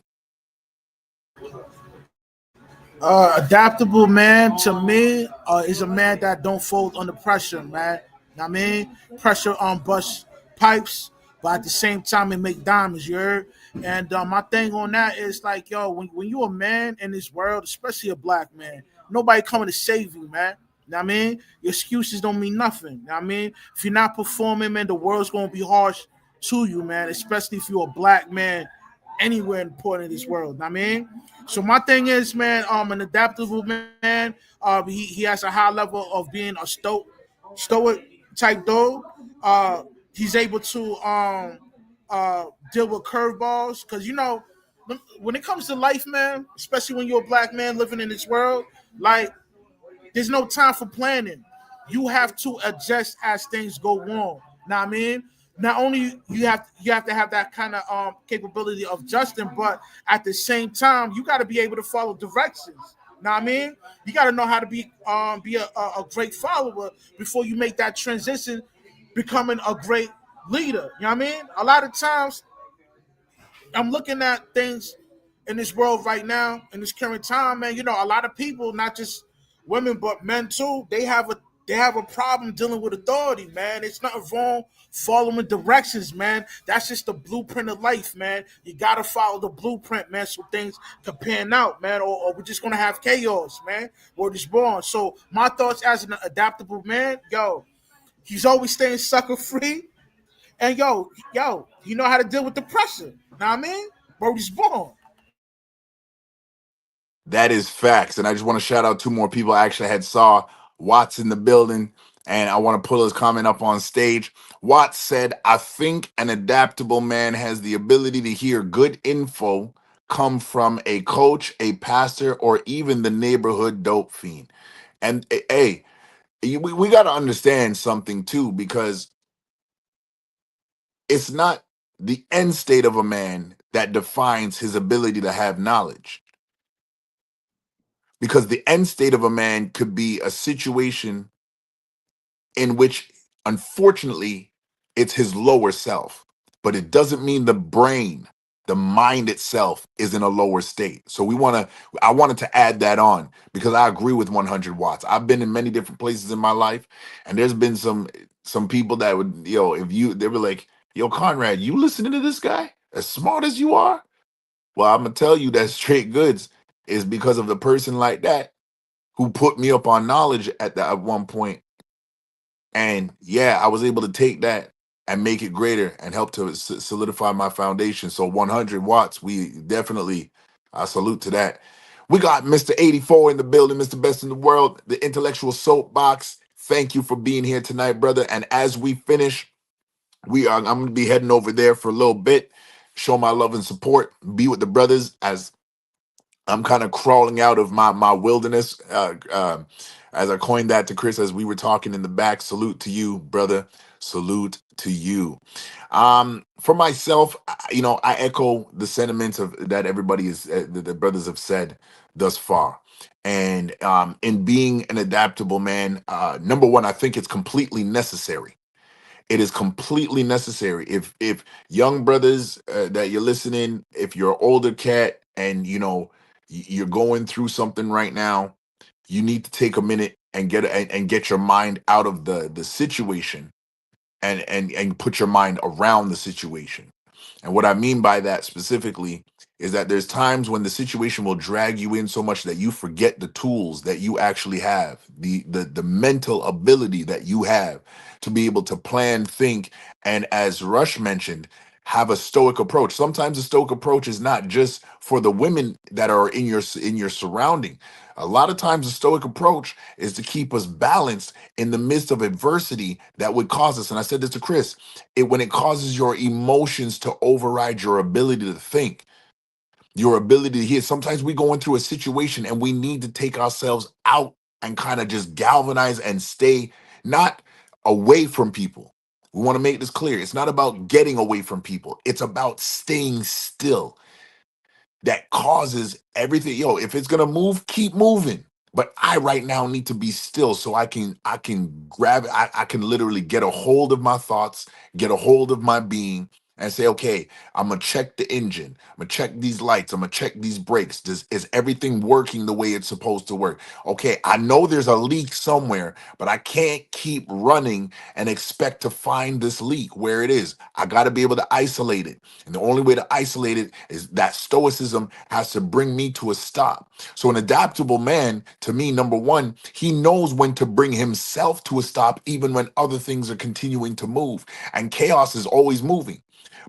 B: Adaptable man to me is a man that don't fold under pressure, man. Know what I mean, pressure on bust pipes, but at the same time it make diamonds. You heard? And my thing on that is like, yo, when you a man in this world, especially a black man, nobody coming to save you, man. Know what I mean, your excuses don't mean nothing. Know what I mean, if you're not performing, man, the world's gonna be harsh to you, man. Especially if you're a black man anywhere important in this world. Know what I mean, so my thing is, man, an adaptable man. He has a high level of being a stoic type dude. He's able to deal with curveballs because when it comes to life, man, especially when you're a black man living in this world, like there's no time for planning. You have to adjust as things go wrong. Now I mean, not only you have to have that kind of capability of adjusting, but at the same time, you got to be able to follow directions. Now I mean, you got to know how to be a great follower before you make that transition, becoming a great leader. You know what I mean? A lot of times I'm looking at things in this world right now, in this current time, man. A lot of people, not just women but men too, they have a problem dealing with authority, man. It's nothing wrong following directions, man. That's just the blueprint of life, man. You gotta follow the blueprint, man, so things can pan out, man, or we're just gonna have chaos, man. Word is born. So my thoughts as an adaptable man, yo, he's always staying sucker free. And you know how to deal with the pressure. Know what I mean? Word is born.
F: That is facts. And I just want to shout out two more people. I actually had saw Watts in the building, and I want to pull his comment up on stage. Watts said, I think an adaptable man has the ability to hear good info come from a coach, a pastor, or even the neighborhood dope fiend. And hey, we got to understand something too, because it's not the end state of a man that defines his ability to have knowledge, because the end state of a man could be a situation in which, unfortunately, it's his lower self, but it doesn't mean the mind itself is in a lower state. So I wanted to add that on, because I agree with 100 Watts. I've been in many different places in my life, and there's been some people that would, they were like, yo, Conrad, you listening to this guy as smart as you are? Well, I'm gonna tell you that straight goods is because of the person like that who put me up on knowledge at one point. And yeah, I was able to take that and make it greater and help to solidify my foundation. So 100 Watts, we definitely, I salute to that. We got Mr. 84 in the building, Mr. Best in the World, the intellectual soapbox. Thank you for being here tonight, brother. And as we finish, I'm going to be heading over there for a little bit, show my love and support, be with the brothers as I'm kind of crawling out of my wilderness, as I coined that to Chris as we were talking in the back. Salute to you, brother. Salute to you. For myself, I echo the sentiments of that everybody is that the brothers have said thus far. And in being an adaptable man, number one, I think it's completely necessary. It is completely necessary. If young brothers that you're listening, if you're an older cat and you're going through something right now, you need to take a minute and get your mind out of the situation, and put your mind around the situation. And what I mean by that specifically is that there's times when the situation will drag you in so much that you forget the tools that you actually have, the mental ability that you have to be able to plan, think, and as Rush mentioned, have a stoic approach. Sometimes the stoic approach is not just for the women that are in your surrounding. A lot of times the stoic approach is to keep us balanced in the midst of adversity that would cause us. And I said this to Chris, when it causes your emotions to override your ability to think, your ability to hear. Sometimes we going through a situation and we need to take ourselves out and kind of just galvanize and stay not away from people. We want to make this clear. It's not about getting away from people. It's about staying still. That causes everything. Yo, if it's gonna move, keep moving. But I right now need to be still so I can grab it. I can literally get a hold of my thoughts, get a hold of my being, and say, okay, I'm gonna check the engine. I'm gonna check these lights. I'm gonna check these brakes. Is everything working the way it's supposed to work? Okay, I know there's a leak somewhere, but I can't keep running and expect to find this leak where it is. I gotta be able to isolate it. And the only way to isolate it is that stoicism has to bring me to a stop. So an adaptable man, to me, number one, he knows when to bring himself to a stop, even when other things are continuing to move. And chaos is always moving.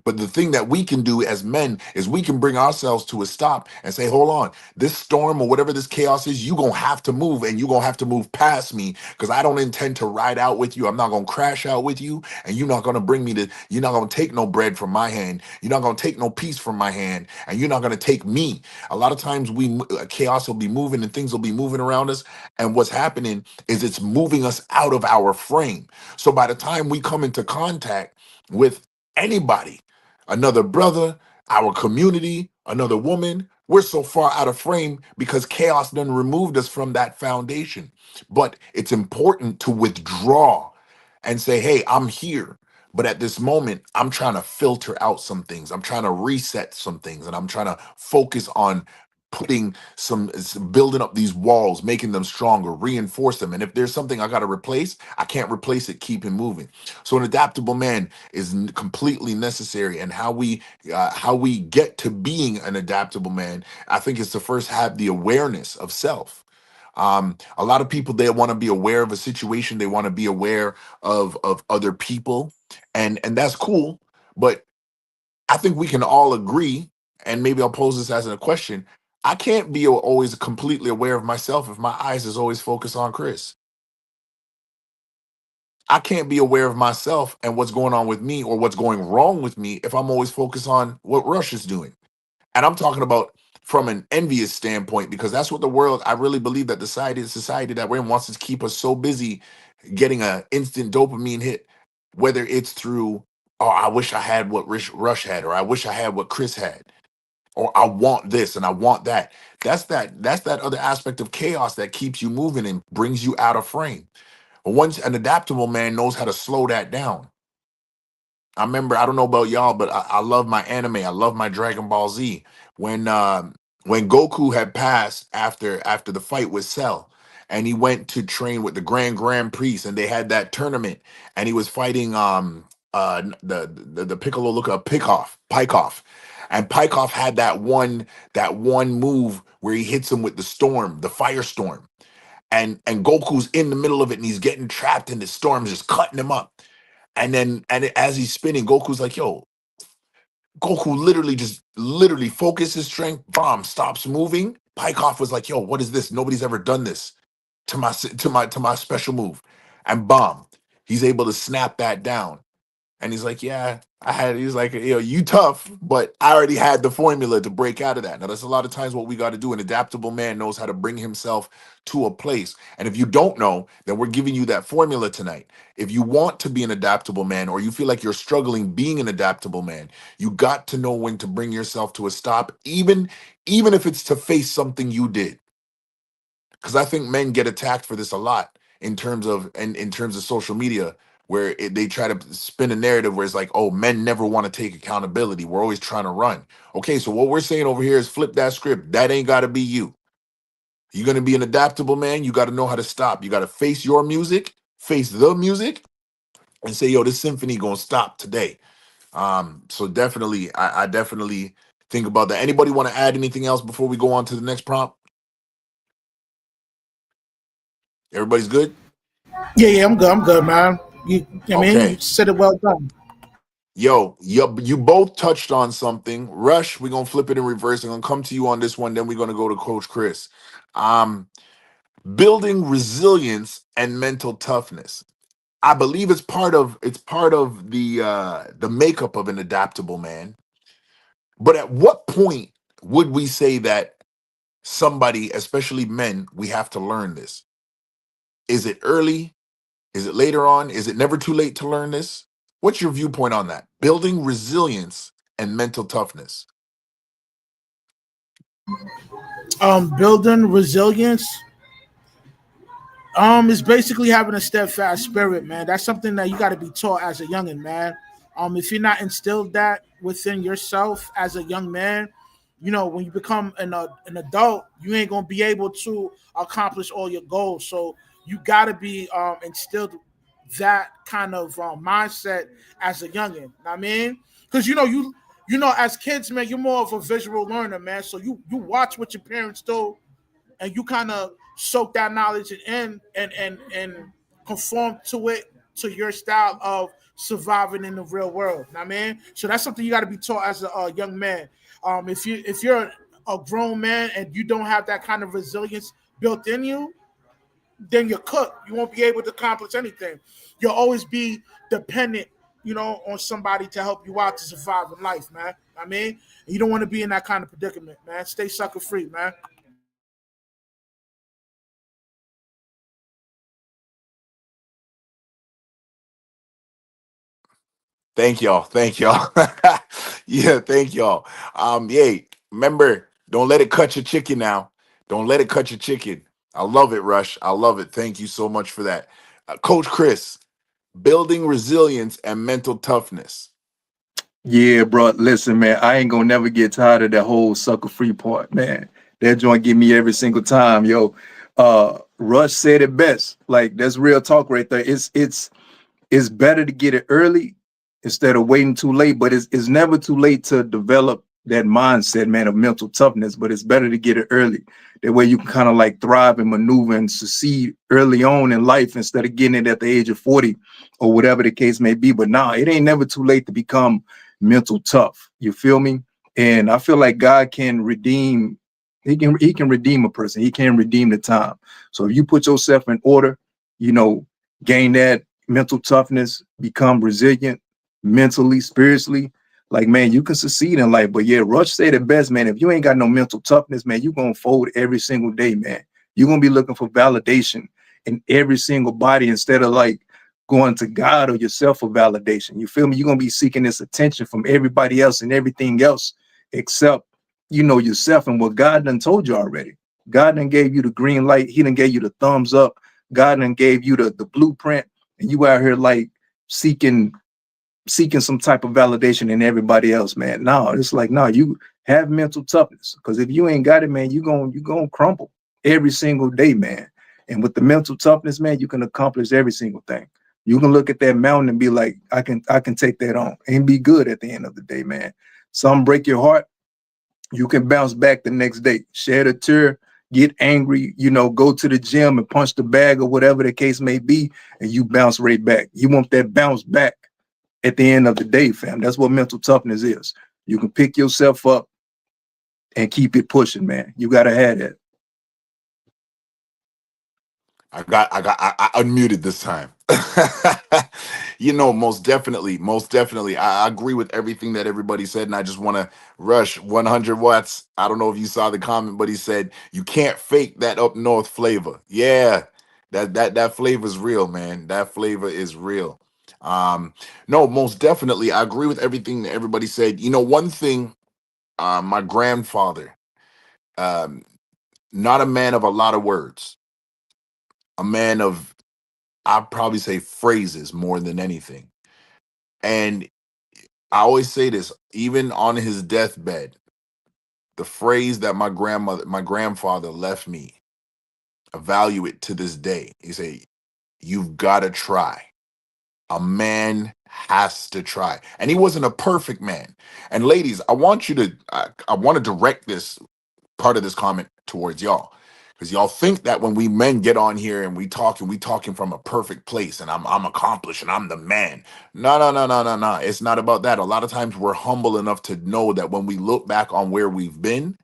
F: But the thing that we can do as men is we can bring ourselves to a stop and say, hold on, this storm or whatever this chaos is, you're going to have to move, and you're going to have to move past me, because I don't intend to ride out with you. I'm not going to crash out with you, and you're not going to bring me to, you're not going to take no bread from my hand. You're not going to take no peace from my hand, and you're not going to take me. A lot of times chaos will be moving and things will be moving around us. And what's happening is it's moving us out of our frame. So by the time we come into contact with anybody, another brother, our community, another woman, we're so far out of frame because chaos done removed us from that foundation. But it's important to withdraw and say, hey, I'm here. But at this moment, I'm trying to filter out some things. I'm trying to reset some things, and I'm trying to focus on putting building up these walls, making them stronger, reinforce them. And if there's something I got to replace, I can't replace it, keep it moving. So an adaptable man is completely necessary. And how we get to being an adaptable man, I think, is to first have the awareness of self. A lot of people, they want to be aware of a situation, they want to be aware of other people, and that's cool. But I think we can all agree, and maybe I'll pose this as a question. I can't be always completely aware of myself if my eyes is always focused on Chris. I can't be aware of myself and what's going on with me or what's going wrong with me if I'm always focused on what Russia's doing. And I'm talking about from an envious standpoint, because that's what the world, I really believe that the society that we're in wants to keep us so busy getting a instant dopamine hit, whether it's through, oh, I wish I had what Rush had, or I wish I had what Chris had, or I want this and I want that. That's that other aspect of chaos that keeps you moving and brings you out of frame. But once an adaptable man knows how to slow that down. I remember, I don't know about y'all, but I love my anime. I love my Dragon Ball Z. When Goku had passed after the fight with Cell, and he went to train with the Grand Priest, and they had that tournament, and he was fighting the Piccolo looker Pykoff. And Pykoff had that one move where he hits him with the storm, the firestorm. And Goku's in the middle of it, and he's getting trapped, and the storm's just cutting him up. As he's spinning, Goku's like, yo, Goku literally focuses strength, bomb, stops moving. Pykoff was like, yo, what is this? Nobody's ever done this to my special move. And bomb, he's able to snap that down. And he's like, yeah, he's like, you tough, but I already had the formula to break out of that. Now, that's a lot of times what we got to do. An adaptable man knows how to bring himself to a place. And if you don't know, then we're giving you that formula tonight. If you want to be an adaptable man, or you feel like you're struggling being an adaptable man, you got to know when to bring yourself to a stop, even if it's to face something you did. Because I think men get attacked for this a lot in terms of social media, where they try to spin a narrative where it's like, oh, men never want to take accountability. We're always trying to run. Okay, so what we're saying over here is flip that script. That ain't got to be you. You're going to be an adaptable man. You got to know how to stop. You got to face your music, face the music, and say, yo, this symphony going to stop today. So definitely, I definitely think about that. Anybody want to add anything else before we go on to the next prompt? Everybody's good?
B: Yeah, I'm good. I'm good, man. You
F: Okay.
B: said it well done.
F: Yo, you both touched on something. Rush, we're gonna flip it in reverse. I'm gonna come to you on this one, then we're gonna go to Coach Chris. Um, Building resilience and mental toughness. I believe it's part of the makeup of an adaptable man. But at what point would we say that somebody, especially men, we have to learn this? Is it early? Is it later on? Is it never too late to learn this? What's your viewpoint on that? Building resilience and mental toughness.
B: Building resilience is basically having a steadfast spirit, man. That's something that you got to be taught as a youngin', man. If you're not instilled that within yourself as a young man, when you become an adult, you ain't gonna be able to accomplish all your goals. So you got to be instilled that kind of mindset as a youngin'. Know what I mean, because as kids, man, you're more of a visual learner, man. So you watch what your parents do, and you kind of soak that knowledge in and conform to it, to your style of surviving in the real world. Know what I mean, so that's something you got to be taught as a young man. If you're a grown man and you don't have that kind of resilience built in you, then you're cooked. You won't be able to accomplish anything. You'll always be dependent, on somebody to help you out to survive in life, man. I mean, you don't want to be in that kind of predicament, man. Stay sucker free, man.
F: Thank y'all. Thank y'all. Yeah, thank y'all. Yeah, remember, don't let it cut your chicken now. Don't let it cut your chicken. I love it, Rush. I love it. Thank you so much for that. Coach Chris, building resilience and mental toughness.
A: Yeah, bro. Listen, man, I ain't gonna never get tired of that whole sucker free part, man. That joint get me every single time, yo. Rush said it best. Like that's real talk right there. It's better to get it early instead of waiting too late. But it's never too late to develop that mindset, man, of mental toughness. But it's better to get it early. That way you can kind of like thrive and maneuver and succeed early on in life instead of getting it at the age of 40 or whatever the case may be. But nah, it ain't never too late to become mental tough. You feel me? And I feel like God can redeem. He can redeem a person. He can redeem the time. So if you put yourself in order, gain that mental toughness, become resilient mentally, spiritually, like, man, you can succeed in life. But yeah, Rush said it best, man. If you ain't got no mental toughness, man, you're going to fold every single day, man. You're going to be looking for validation in every single body instead of like going to God or yourself for validation. You feel me? You're going to be seeking this attention from everybody else and everything else except, yourself and what God done told you already. God done gave you the green light. He done gave you the thumbs up. God done gave you the blueprint. And you out here like seeking some type of validation in everybody else, man. No, it's like, no, you have mental toughness. Because if you ain't got it, man, you gonna crumble every single day, man. And with the mental toughness, man, you can accomplish every single thing. You can look at that mountain and be like, I can take that on and be good at the end of the day, man. Some break your heart, you can bounce back the next day. Shed a tear, get angry, go to the gym and punch the bag or whatever the case may be, and you bounce right back. You want that bounce back at the end of the day, fam. That's what mental toughness is. You can pick yourself up and keep it pushing, man. You gotta have that.
F: I unmuted this time. Most definitely. I agree with everything that everybody said, and I just want to Rush 100 watts. I don't know if you saw the comment, but he said you can't fake that up north flavor. Yeah, that flavor is real, man. That flavor is real. No, most definitely, I agree with everything that everybody said. One thing, my grandfather, um, not a man of a lot of words, a man of, I'd probably say, phrases more than anything. And I always say this, even on his deathbed, the phrase that my grandfather left me, I value it to this day. He said, "You've got to try. A man has to try." And he wasn't a perfect man. And ladies, I want to direct this part of this comment towards y'all. Because y'all think that when we men get on here and we talking from a perfect place, and I'm accomplished and I'm the man. No, no, no, no, no, no. It's not about that. A lot of times we're humble enough to know that when we look back on where we've been,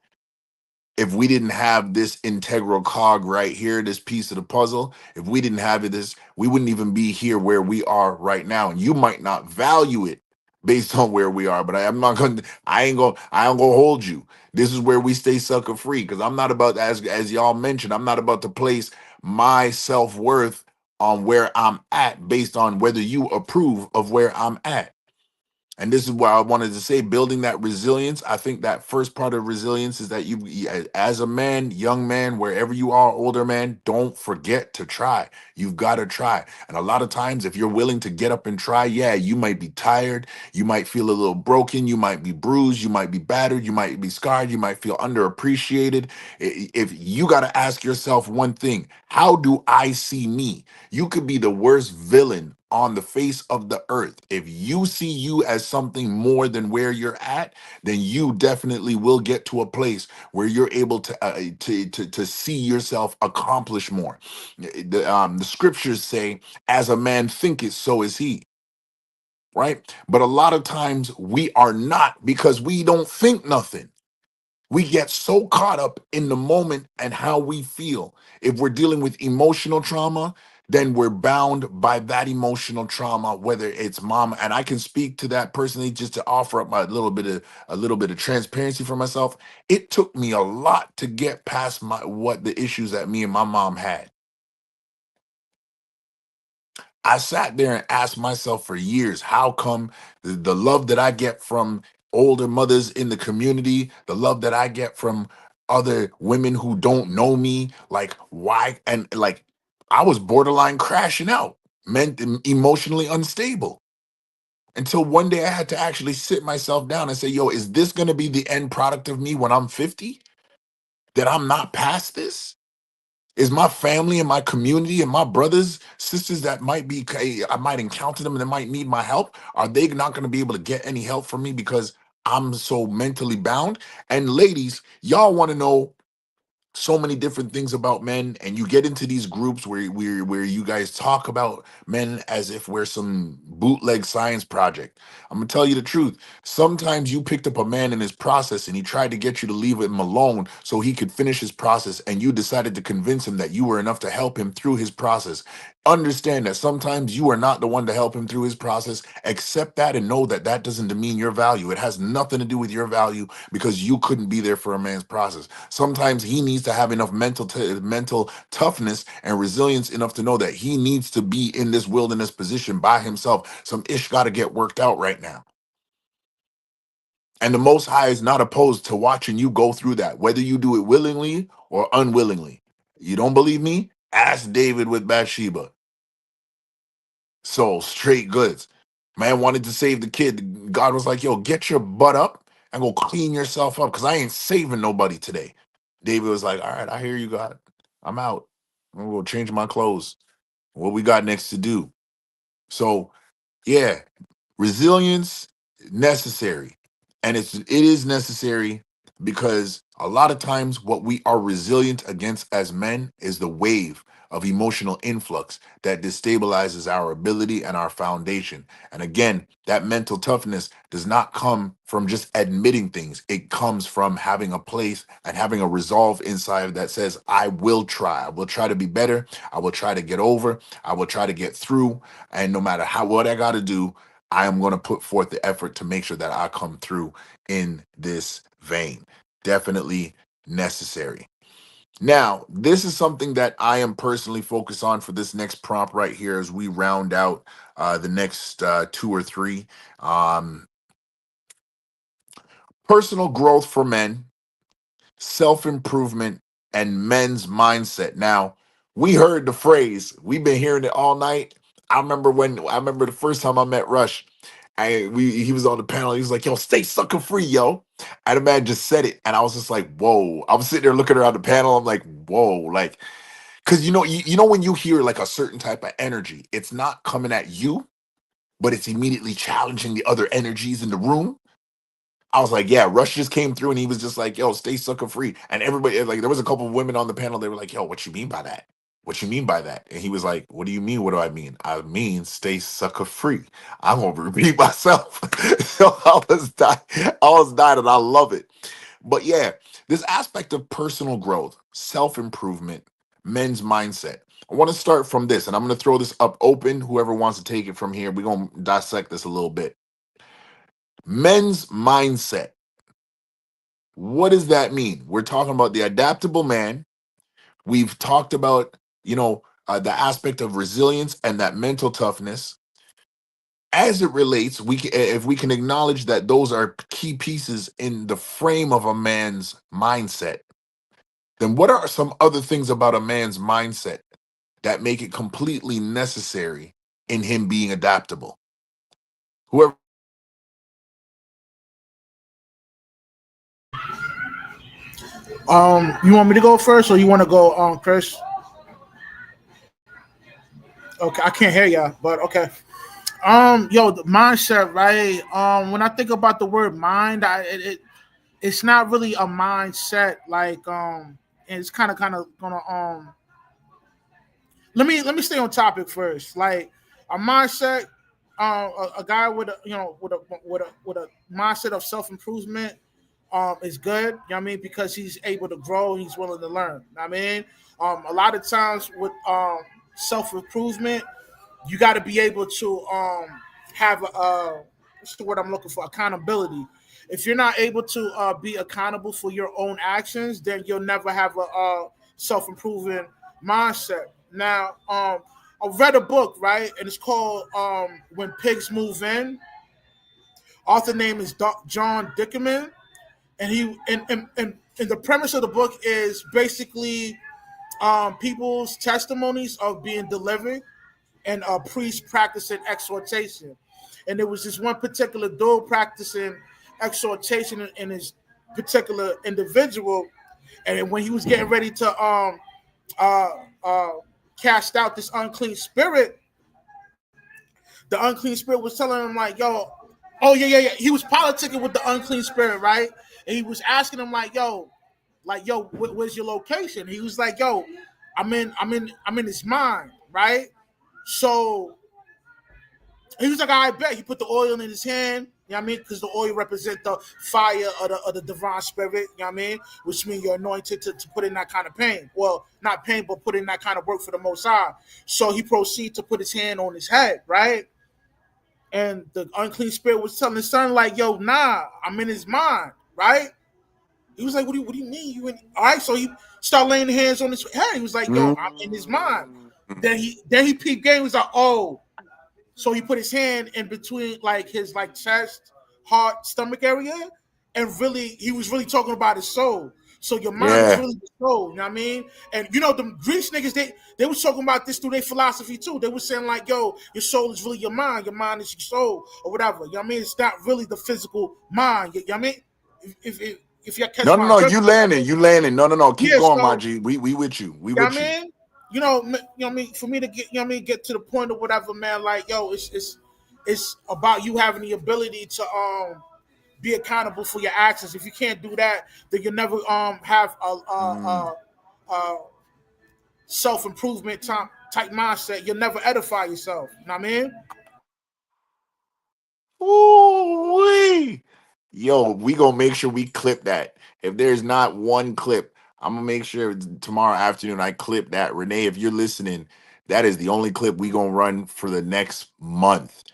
F: if we didn't have this integral cog right here, this piece of the puzzle, if we didn't have it, we wouldn't even be here where we are right now. And you might not value it based on where we are, but I ain't gonna hold you. This is where we stay sucker free, because I'm not about, as y'all mentioned, I'm not about to place my self-worth on where I'm at based on whether you approve of where I'm at. And this is why I wanted to say, building that resilience. I think that first part of resilience is that as a man, young man, wherever you are, older man, don't forget to try. You've got to try. And a lot of times, if you're willing to get up and try, yeah, you might be tired. You might feel a little broken. You might be bruised. You might be battered. You might be scarred. You might feel underappreciated. If you got to ask yourself one thing, how do I see me? You could be the worst villain on the face of the earth. If you see you as something more than where you're at, then you definitely will get to a place where you're able to see yourself accomplish more. The scriptures say, as a man thinketh, so is he. Right? But a lot of times we are not, because we don't think nothing. We get so caught up in the moment and how we feel. If we're dealing with emotional trauma, then we're bound by that emotional trauma, whether it's mom. And I can speak to that personally, just to offer up a little bit of transparency for myself. It took me a lot to get past what the issues that me and my mom had. I sat there and asked myself for years, how come the love that I get from older mothers in the community, the love that I get from other women who don't know me, like why? And like, I was borderline crashing out, emotionally unstable. Until one day I had to actually sit myself down and say, yo, is this going to be the end product of me when I'm 50? That I'm not past this? Is my family and my community and my brothers, sisters that I might encounter them and they might need my help, are they not going to be able to get any help from me because I'm so mentally bound? And ladies, y'all want to know so many different things about men, and you get into these groups where you guys talk about men as if we're some bootleg science project. I'm gonna tell you the truth. Sometimes you picked up a man in his process and he tried to get you to leave him alone so he could finish his process, and you decided to convince him that you were enough to help him through his process. Understand that sometimes you are not the one to help him through his process. Accept that and know that that doesn't demean your value. It has nothing to do with your value, because you couldn't be there for a man's process. Sometimes he needs to have enough mental toughness and resilience enough to know that he needs to be in this wilderness position by himself. Some ish got to get worked out right now. And the Most High is not opposed to watching you go through that, whether you do it willingly or unwillingly. You don't believe me? Ask David with Bathsheba. So straight goods. Man wanted to save the kid. God was like, yo, get your butt up and go clean yourself up, because I ain't saving nobody today. David was like, all right, I hear you, God. I'm out. I'm gonna go change my clothes. What we got next to do? So yeah, resilience necessary. And it is necessary because a lot of times what we are resilient against as men is the wave of emotional influx that destabilizes our ability and our foundation. And again, that mental toughness does not come from just admitting things. It comes from having a place and having a resolve inside that says, I will try. I will try to be better. I will try to get over. I will try to get through. And no matter what I got to do, I am going to put forth the effort to make sure that I come through in this vein. Definitely necessary. Now, this is something that I am personally focused on for this next prompt right here as we round out the next 2 or 3. Personal growth for men, self-improvement, and men's mindset. Now, we heard the phrase. We've been hearing it all night. I remember the first time I met Rush. He was on the panel. He was like, yo, stay sucker free, yo. And the man just said it. And I was just like, whoa. I was sitting there looking around the panel. I'm like, whoa. Like, because you know when you hear like a certain type of energy, it's not coming at you, but it's immediately challenging the other energies in the room. I was like, yeah, Rush just came through and he was just like, yo, stay sucker free. And everybody, like, there was a couple of women on the panel. They were like, yo, what you mean by that? What you mean by that? And he was like, what do you mean? What do I mean? I mean, stay sucker free. I'm going to repeat myself. So I was dying and I love it. But yeah, this aspect of personal growth, self-improvement, men's mindset. I want to start from this, and I'm going to throw this up open. Whoever wants to take it from here, we're going to dissect this a little bit. Men's mindset. What does that mean? We're talking about the adaptable man. We've talked about, the aspect of resilience and that mental toughness. As it relates, if we can acknowledge that those are key pieces in the frame of a man's mindset, then what are some other things about a man's mindset that make it completely necessary in him being adaptable? Whoever.
B: You want me to go first, or you want to go, Chris? Okay, I can't hear ya, but okay. The mindset, right? When I think about the word mind, it's not really a mindset, like, and it's kind of gonna Let me stay on topic first. Like a mindset, a guy with a mindset of self improvement, is good. You know what I mean? Because he's able to grow, he's willing to learn. You know what I mean, a lot of times with self improvement, you got to be able to have what's the word I'm looking for? Accountability. If you're not able to be accountable for your own actions, then you'll never have a self improving mindset. Now, I read a book, right, and it's called "When Pigs Move In." Author name is John Dickerman, and and the premise of the book is basically people's testimonies of being delivered and a priest practicing exhortation. And there was this one particular dude practicing exhortation in his particular individual, and when he was getting ready to cast out this unclean spirit, the unclean spirit was telling him like, yo, oh yeah. He was politicking with the unclean spirit, right? And he was asking him like, where's your location? He was like, yo, I'm in his mind, right? So he was like, I bet. He put the oil in his hand, you know what I mean? Because the oil represents the fire of the divine spirit, you know what I mean? Which means you're anointed to put in that kind of pain. Well, not pain, but put in that kind of work for the Most High. So he proceeded to put his hand on his head, right? And the unclean spirit was telling his son, like, yo, nah, I'm in his mind, right? He was like, what do you mean? You in? All right, so he started laying hands on his head. He was like, yo, I'm in his mind. Then he peeped game. He was like, oh. So he put his hand in between like his like chest, heart, stomach area, and really he was really talking about his soul. So your mind is really the soul, you know what I mean? And the Greece niggas, they was talking about this through their philosophy too. They were saying like, yo, your soul is really your mind is your soul, or whatever. You know what I mean? It's not really the physical mind. You know what I mean? If you catch
F: No, you landing. No. Keep going,
B: so,
F: my G. We with you. We with you.
B: You know what I mean? For me to get to the point of whatever, man, like, yo, it's about you having the ability to be accountable for your actions. If you can't do that, then you'll never have a self-improvement type mindset. You'll never edify yourself. You know what I mean?
F: Ooh-wee. Yo, we gonna make sure we clip that. If there's not one clip, I'm gonna make sure tomorrow afternoon I clip that. Renee, if you're listening, that is the only clip we gonna run for the next month.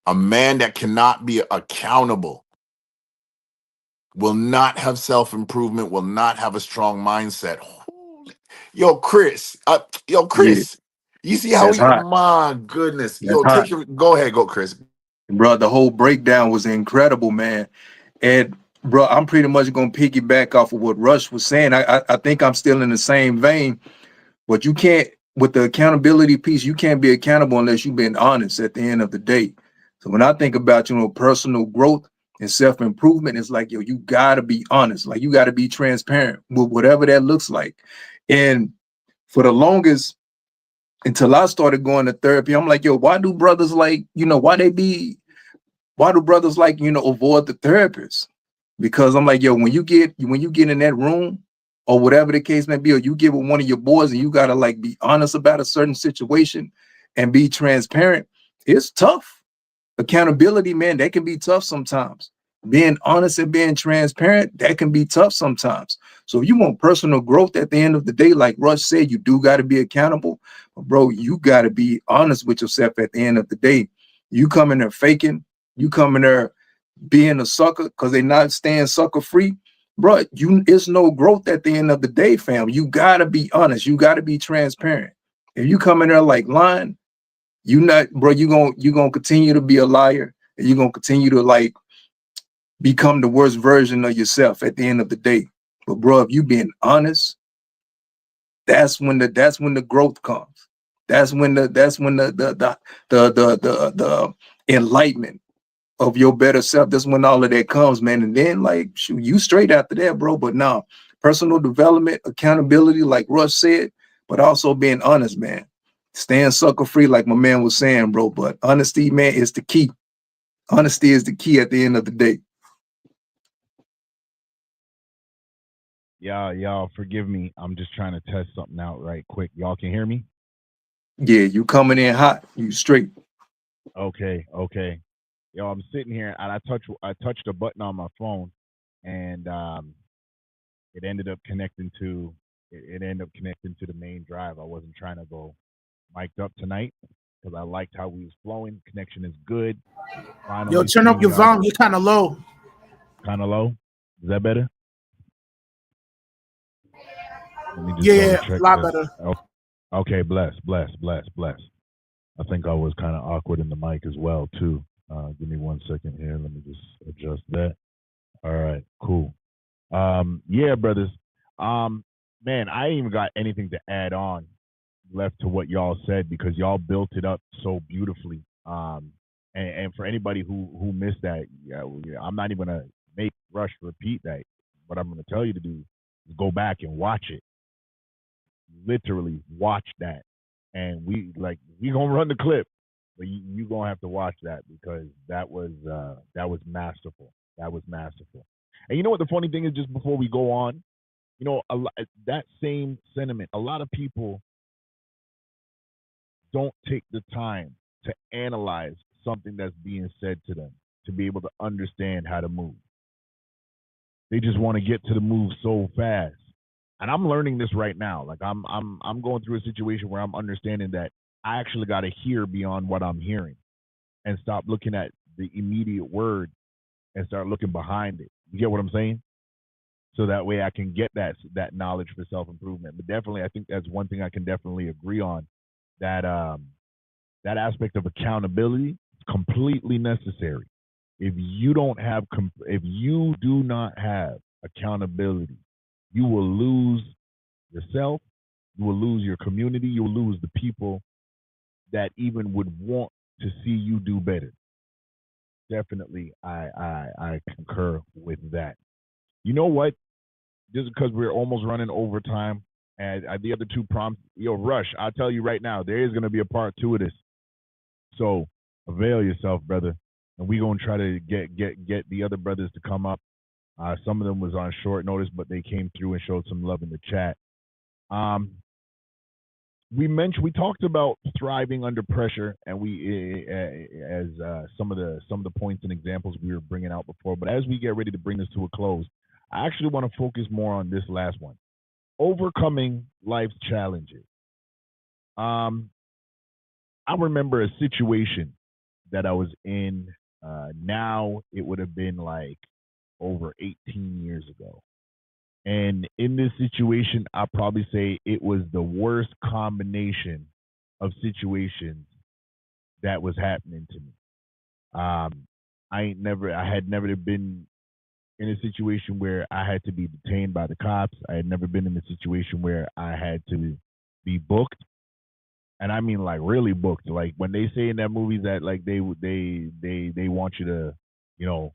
F: A man that cannot be accountable will not have self-improvement, will not have a strong mindset. Yo, Chris.
A: Yeah,
F: You see how
A: that's hot.
F: my goodness.
A: That's
F: Yo,
A: hot.
F: go ahead, go, Chris.
A: Bro, the whole breakdown was incredible, man. And bro, I'm pretty much gonna piggyback off of what Rush was saying. I think I'm still in the same vein, but you can't, with the accountability piece, you can't be accountable unless you've been honest at the end of the day. So when I think about, personal growth and self-improvement, it's like, yo, you gotta be honest, like you gotta be transparent with whatever that looks like. And for the longest, until I started going to therapy, I'm like, yo, why do brothers like, avoid the therapist? because I'm like, yo, when you get in that room or whatever the case may be, or you get with one of your boys and you gotta like be honest about a certain situation and be transparent, it's tough. Accountability, man, that can be tough sometimes. Being honest and being transparent, that can be tough sometimes. So if you want personal growth at the end of the day, like Rush said, you do got to be accountable. But bro, you got to be honest with yourself at the end of the day. You come in there faking, you come in there being a sucker because they not staying sucker free. Bro, it's no growth at the end of the day, fam. You got to be honest. You got to be transparent. If you come in there like lying, you not, bro, you gonna continue to be a liar, and you're gonna continue to like become the worst version of yourself at the end of the day. But bro, if you being honest, that's when the growth comes. That's when the enlightenment of your better self. That's when all of that comes, man. And then like shoot, you straight after that, bro. But now personal development, accountability, like Russ said, but also being honest, man. Staying sucker free, like my man was saying, bro. But honesty, man, is the key. Honesty is the key at the end of the day.
G: Y'all, forgive me. I'm just trying to test something out right quick. Y'all can hear me?
A: Yeah, you coming in hot. You straight.
G: Okay. Yo, I'm sitting here and I touched a button on my phone, and it ended up connecting to the main drive. I wasn't trying to go mic'd up tonight because I liked how we was flowing. Connection is good. Finally,
B: Yo, turn up your volume. You're kind of low.
G: Kind of low. Is that better? Let me just
B: Yeah,
G: check
B: a lot
G: this.
B: better.
G: Okay, bless. I think I was kind of awkward in the mic as well too. Give me 1 second here. Let me just adjust that. All right, cool. Yeah, brothers. Man, I ain't even got anything to add on left to what y'all said because y'all built it up so beautifully. And for anybody who missed that, I'm not even gonna make Rush repeat that. What I'm gonna tell you to do is go back and watch it. Literally watch that, and we gonna run the clip, but you gonna have to watch that because that was masterful. That was masterful. And you know what the funny thing is? Just before we go on, you know, that same sentiment. A lot of people don't take the time to analyze something that's being said to them to be able to understand how to move. They just want to get to the move so fast. And I'm learning this right now. Like I'm going through a situation where I'm understanding that I actually got to hear beyond what I'm hearing and stop looking at the immediate word and start looking behind it. You get what I'm saying? So that way I can get that knowledge for self-improvement. But definitely, I think that's one thing I can definitely agree on, that that aspect of accountability is completely necessary. If you do not have accountability, you will lose yourself, you will lose your community, you will lose the people that even would want to see you do better. Definitely, I concur with that. You know what? Just because we're almost running overtime, and the other two prompts, Rush, I'll tell you right now, there is going to be a part 2 of this. So avail yourself, brother. And we're going to try to get the other brothers to come up. Some of them was on short notice, but they came through and showed some love in the chat. We talked about thriving under pressure, and we as some of the points and examples we were bringing out before. But as we get ready to bring this to a close, I actually want to focus more on this last one: overcoming life's challenges. I remember a situation that I was in. Now it would have been like over 18 years ago. And in this situation, I'll probably say it was the worst combination of situations that was happening to me. I had never been in a situation where I had to be detained by the cops. I had never been in a situation where I had to be booked. And I mean like really booked. Like when they say in that movie that like they want you to, you know,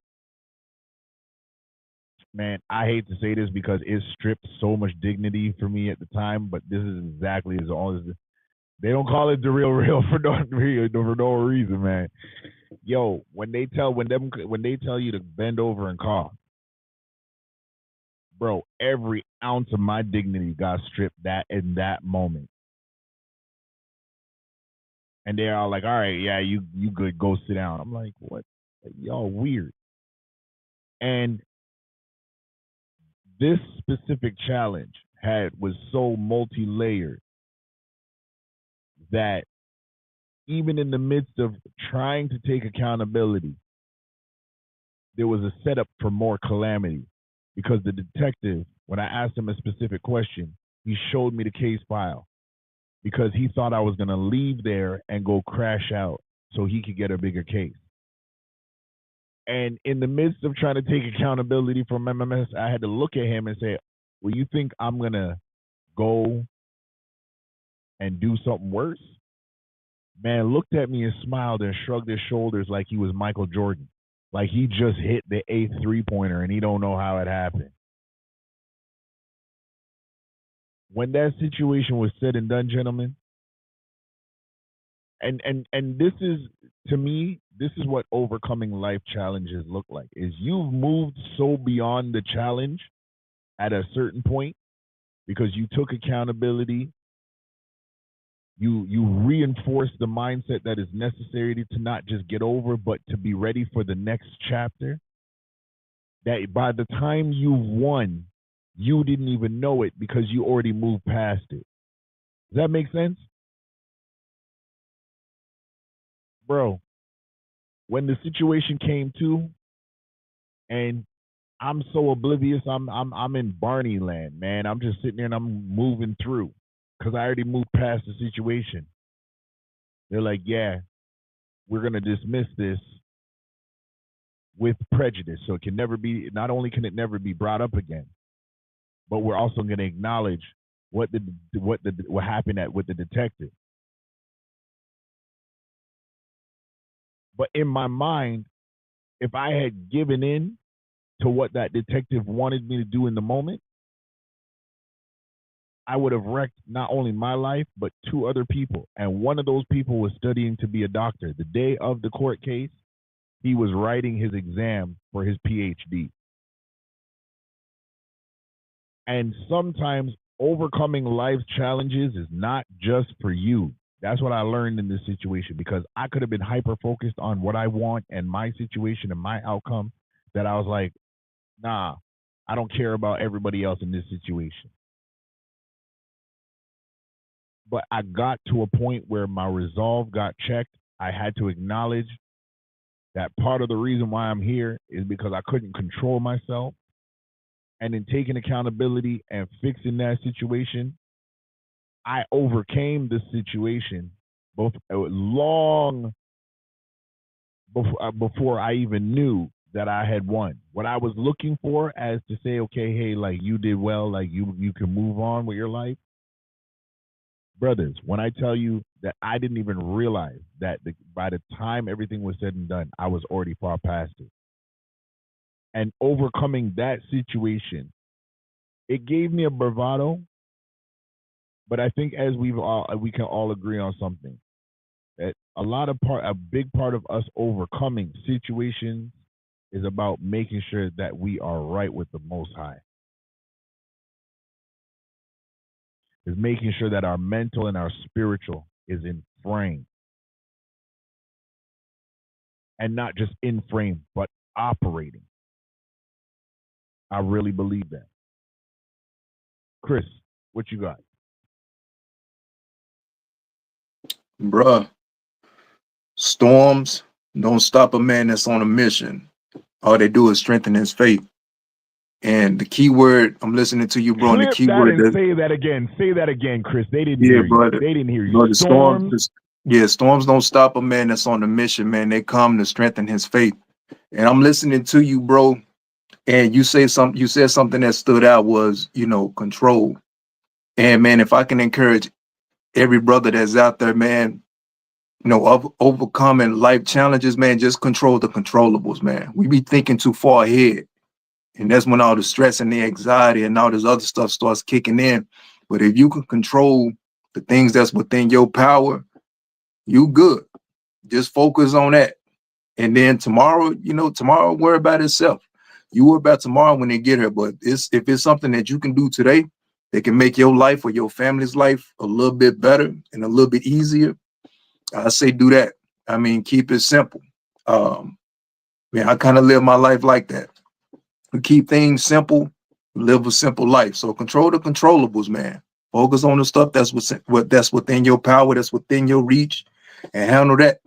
G: man, I hate to say this because it stripped so much dignity for me at the time, but this is exactly as all as they don't call it DaRealReel for no reason, man. Yo, when they tell you to bend over and cough, bro, every ounce of my dignity got stripped that in that moment. And they're all like, all right, yeah, you good, go sit down. I'm like, what? Y'all weird. And this specific challenge was so multi-layered that even in the midst of trying to take accountability, there was a setup for more calamity, because the detective, when I asked him a specific question, he showed me the case file because he thought I was going to leave there and go crash out so he could get a bigger case. And in the midst of trying to take accountability from MMS, I had to look at him and say, well, you think I'm going to go and do something worse? Man looked at me and smiled and shrugged his shoulders like he was Michael Jordan. Like he just hit the 8th three-pointer and he don't know how it happened. When that situation was said and done, gentlemen, and this is, to me, this is what overcoming life challenges look like, is you've moved so beyond the challenge at a certain point because you took accountability. You reinforce the mindset that is necessary to not just get over, but to be ready for the next chapter. That by the time you won, you didn't even know it because you already moved past it. Does that make sense? Bro, when the situation came to, and I'm so oblivious, I'm in Barney land, man. I'm just sitting there and I'm moving through because I already moved past the situation. They're like, yeah, we're going to dismiss this with prejudice. So it can never be, not only can it never be brought up again, but we're also going to acknowledge what happened with the detective. But in my mind, if I had given in to what that detective wanted me to do in the moment, I would have wrecked not only my life, but 2 other people. And one of those people was studying to be a doctor. The day of the court case, he was writing his exam for his PhD. And sometimes overcoming life's challenges is not just for you. That's what I learned in this situation, because I could have been hyper-focused on what I want and my situation and my outcome, that I was like, nah, I don't care about everybody else in this situation. But I got to a point where my resolve got checked. I had to acknowledge that part of the reason why I'm here is because I couldn't control myself. And in taking accountability and fixing that situation, I overcame the situation long before I even knew that I had won. What I was looking for as to say, okay, hey, like you did well, like you can move on with your life. Brothers, when I tell you that I didn't even realize that by the time everything was said and done, I was already far past it. And overcoming that situation, it gave me a bravado. But I think as we can all agree on something, that a big part of us overcoming situations is about making sure that we are right with the Most High. Is making sure that our mental and our spiritual is in frame. And not just in frame, but operating. I really believe that. Chris, what you got?
A: Bruh, storms don't stop a man that's on a mission. All they do is strengthen his faith. And the key word, I'm listening to you, bro. And the key word,
G: say that again. Say that again, Chris. They didn't
A: yeah,
G: hear you.
A: brother.
G: They didn't hear you.
A: Brother,
G: Storms.
A: Storms don't stop a man that's on a mission, man. They come to strengthen his faith. And I'm listening to you, bro. And you said something that stood out was, control. And man, if I can encourage every brother that's out there, man, of overcoming life challenges, man, just control the controllables, man. We be thinking too far ahead. And that's when all the stress and the anxiety and all this other stuff starts kicking in. But if you can control the things that's within your power, you good. Just focus on that. And then tomorrow, tomorrow worry about itself. You worry about tomorrow when they get here. But if it's something that you can do today that can make your life or your family's life a little bit better and a little bit easier, I say do that. I mean, keep it simple. Man, I kind of live my life like that. We keep things simple, live a simple life. So control the controllables, man. Focus on the stuff that's within your power, that's within your reach, and handle that.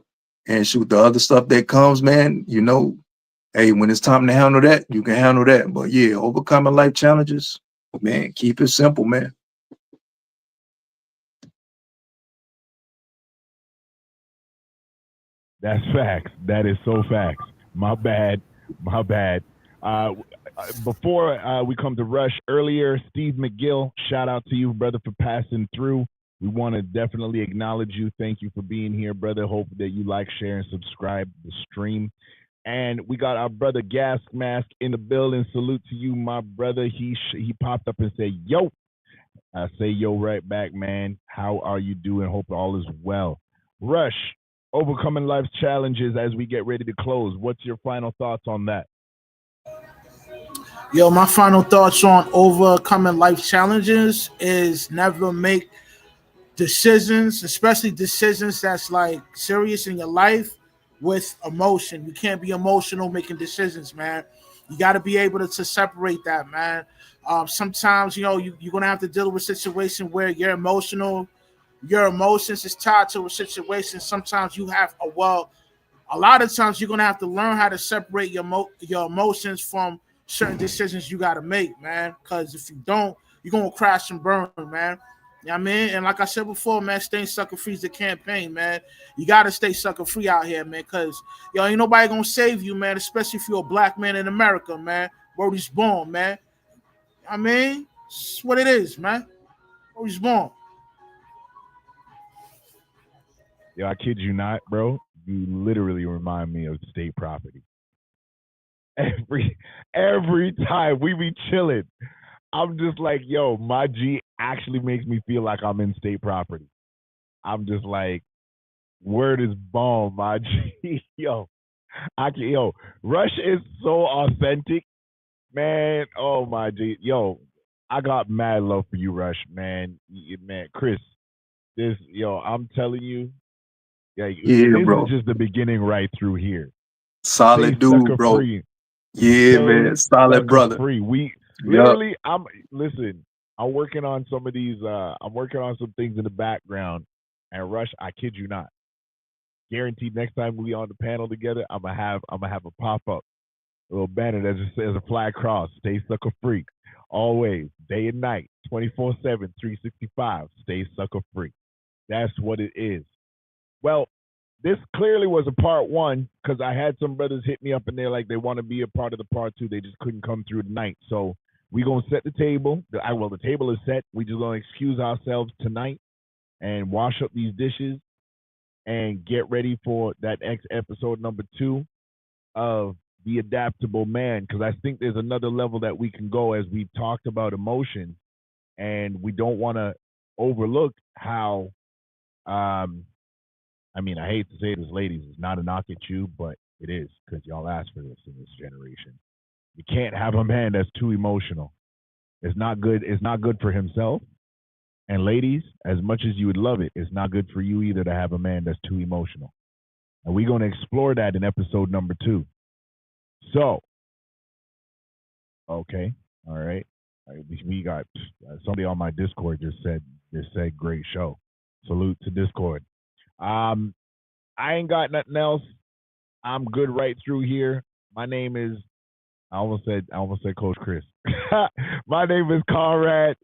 A: And shoot, the other stuff that comes, man, you know, hey, when it's time to handle that, you can handle that. But yeah, overcoming life challenges, man, keep it simple, man.
G: That's facts. That is so facts. My bad. Before we come to Rush, earlier, Steve McGill, shout out to you, brother, for passing through. We want to definitely acknowledge you. Thank you for being here, brother. Hope that you like, share, and subscribe to the stream. And we got our brother Gas Mask in the building. Salute to you, my brother. He popped up and said, yo. I say yo right back, man. How are you doing? Hope all is well. Rush, overcoming life's challenges as we get ready to close. What's your final thoughts on that?
B: Yo, my final thoughts on overcoming life challenges is never make decisions, especially decisions that's like serious in your life, with emotion. You can't be emotional making decisions, man. You got to be able to separate that, man. Sometimes, you know, you're going to have to deal with a situation where you're emotional. Your emotions is tied to a situation. Sometimes you have a lot of times you're going to have to learn how to separate your emotions from certain decisions you got to make, man. Because if you don't, you're going to crash and burn, man. You know what I mean? And like I said before, man, staying sucker free is the campaign, man. You got to stay sucker free out here, man, because, yo, ain't nobody going to save you, man, especially if you're a black man in America, man. Where he's born, man. You know what I mean? It's what it is, man. Where he's born.
G: Yo, I kid you not, bro. You literally remind me of state property. Every time we be chilling, I'm just like, yo, my G actually makes me feel like I'm in state property. I'm just like, word is bomb, my G. Yo, Rush is so authentic, man. Oh, my G. Yo, I got mad love for you, Rush, man. Man, Chris, I'm telling you, this
A: bro.
G: is just the beginning right through here.
A: Solid
G: Stay
A: dude, bro.
G: free.
A: Yeah, man. Solid brother.
G: Free. We literally, I'm working on some of these. I'm working on some things in the background. And Rush, I kid you not, guaranteed next time we on the panel together, I'm gonna have a pop up, a little banner that just says a flag cross. Stay sucker free, always, day and night, 24/7, 365. Stay sucker free. That's what it is. Well, this clearly was a part one because I had some brothers hit me up and they're like they want to be a part of the part two. They just couldn't come through tonight. So we're going to set the table. The table is set. We just going to excuse ourselves tonight and wash up these dishes and get ready for that next episode number 2 of The Adaptable Man, because I think there's another level that we can go as we've talked about emotions, and we don't want to overlook how I hate to say this, ladies, it's not a knock at you, but it is, because y'all asked for this in this generation. You can't have a man that's too emotional. It's not good. It's not good for himself. And ladies, as much as you would love it, it's not good for you either to have a man that's too emotional. And we're going to explore that in episode number 2. So, okay, all right. We got somebody on my Discord just said great show. Salute to Discord. I ain't got nothing else. I'm good right through here. My name is, I almost said Coach Chris. My name is Conrad.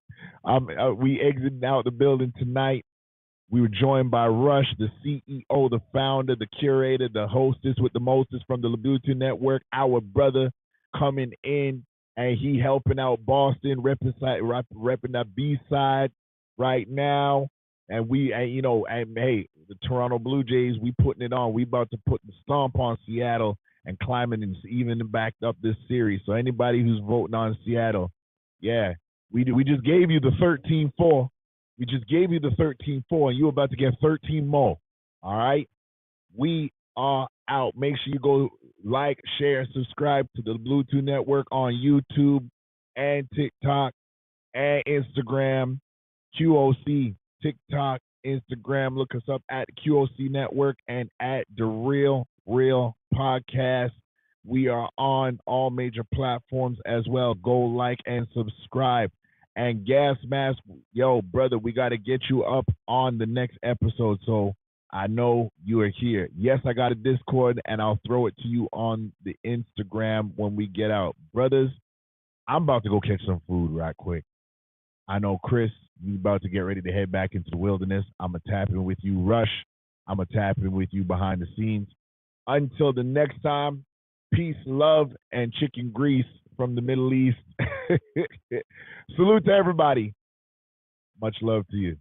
G: We exiting out the building tonight. We were joined by Rush, the CEO, the founder, the curator, the hostess with the mostest from the QOC Network. Our brother coming in, and he helping out Boston, repping that B-side right now. And hey, the Toronto Blue Jays, we putting it on. We about to put the stomp on Seattle and climbing and even backed up this series. So anybody who's voting on Seattle, yeah, we just gave you the 13-4. We just gave you the 13-4, and you're about to get 13 more. All right? We are out. Make sure you go like, share, subscribe to the Bluetooth Network on YouTube and TikTok and Instagram. QOC, TikTok, Instagram. Look us up at QOC Network and at DaRealReel Podcast. We are on all major platforms as well. Go like and subscribe. And Gas Mask, yo, brother, we got to get you up on the next episode. So I know you are here. Yes, I got a Discord, and I'll throw it to you on the Instagram when we get out. Brothers, I'm about to go catch some food right quick. I know, Chris, you about to get ready to head back into the wilderness. I'm going to tap in with you, Rush. I'm going to tap in with you behind the scenes. Until the next time, peace, love, and chicken grease from the Middle East. Salute to everybody. Much love to you.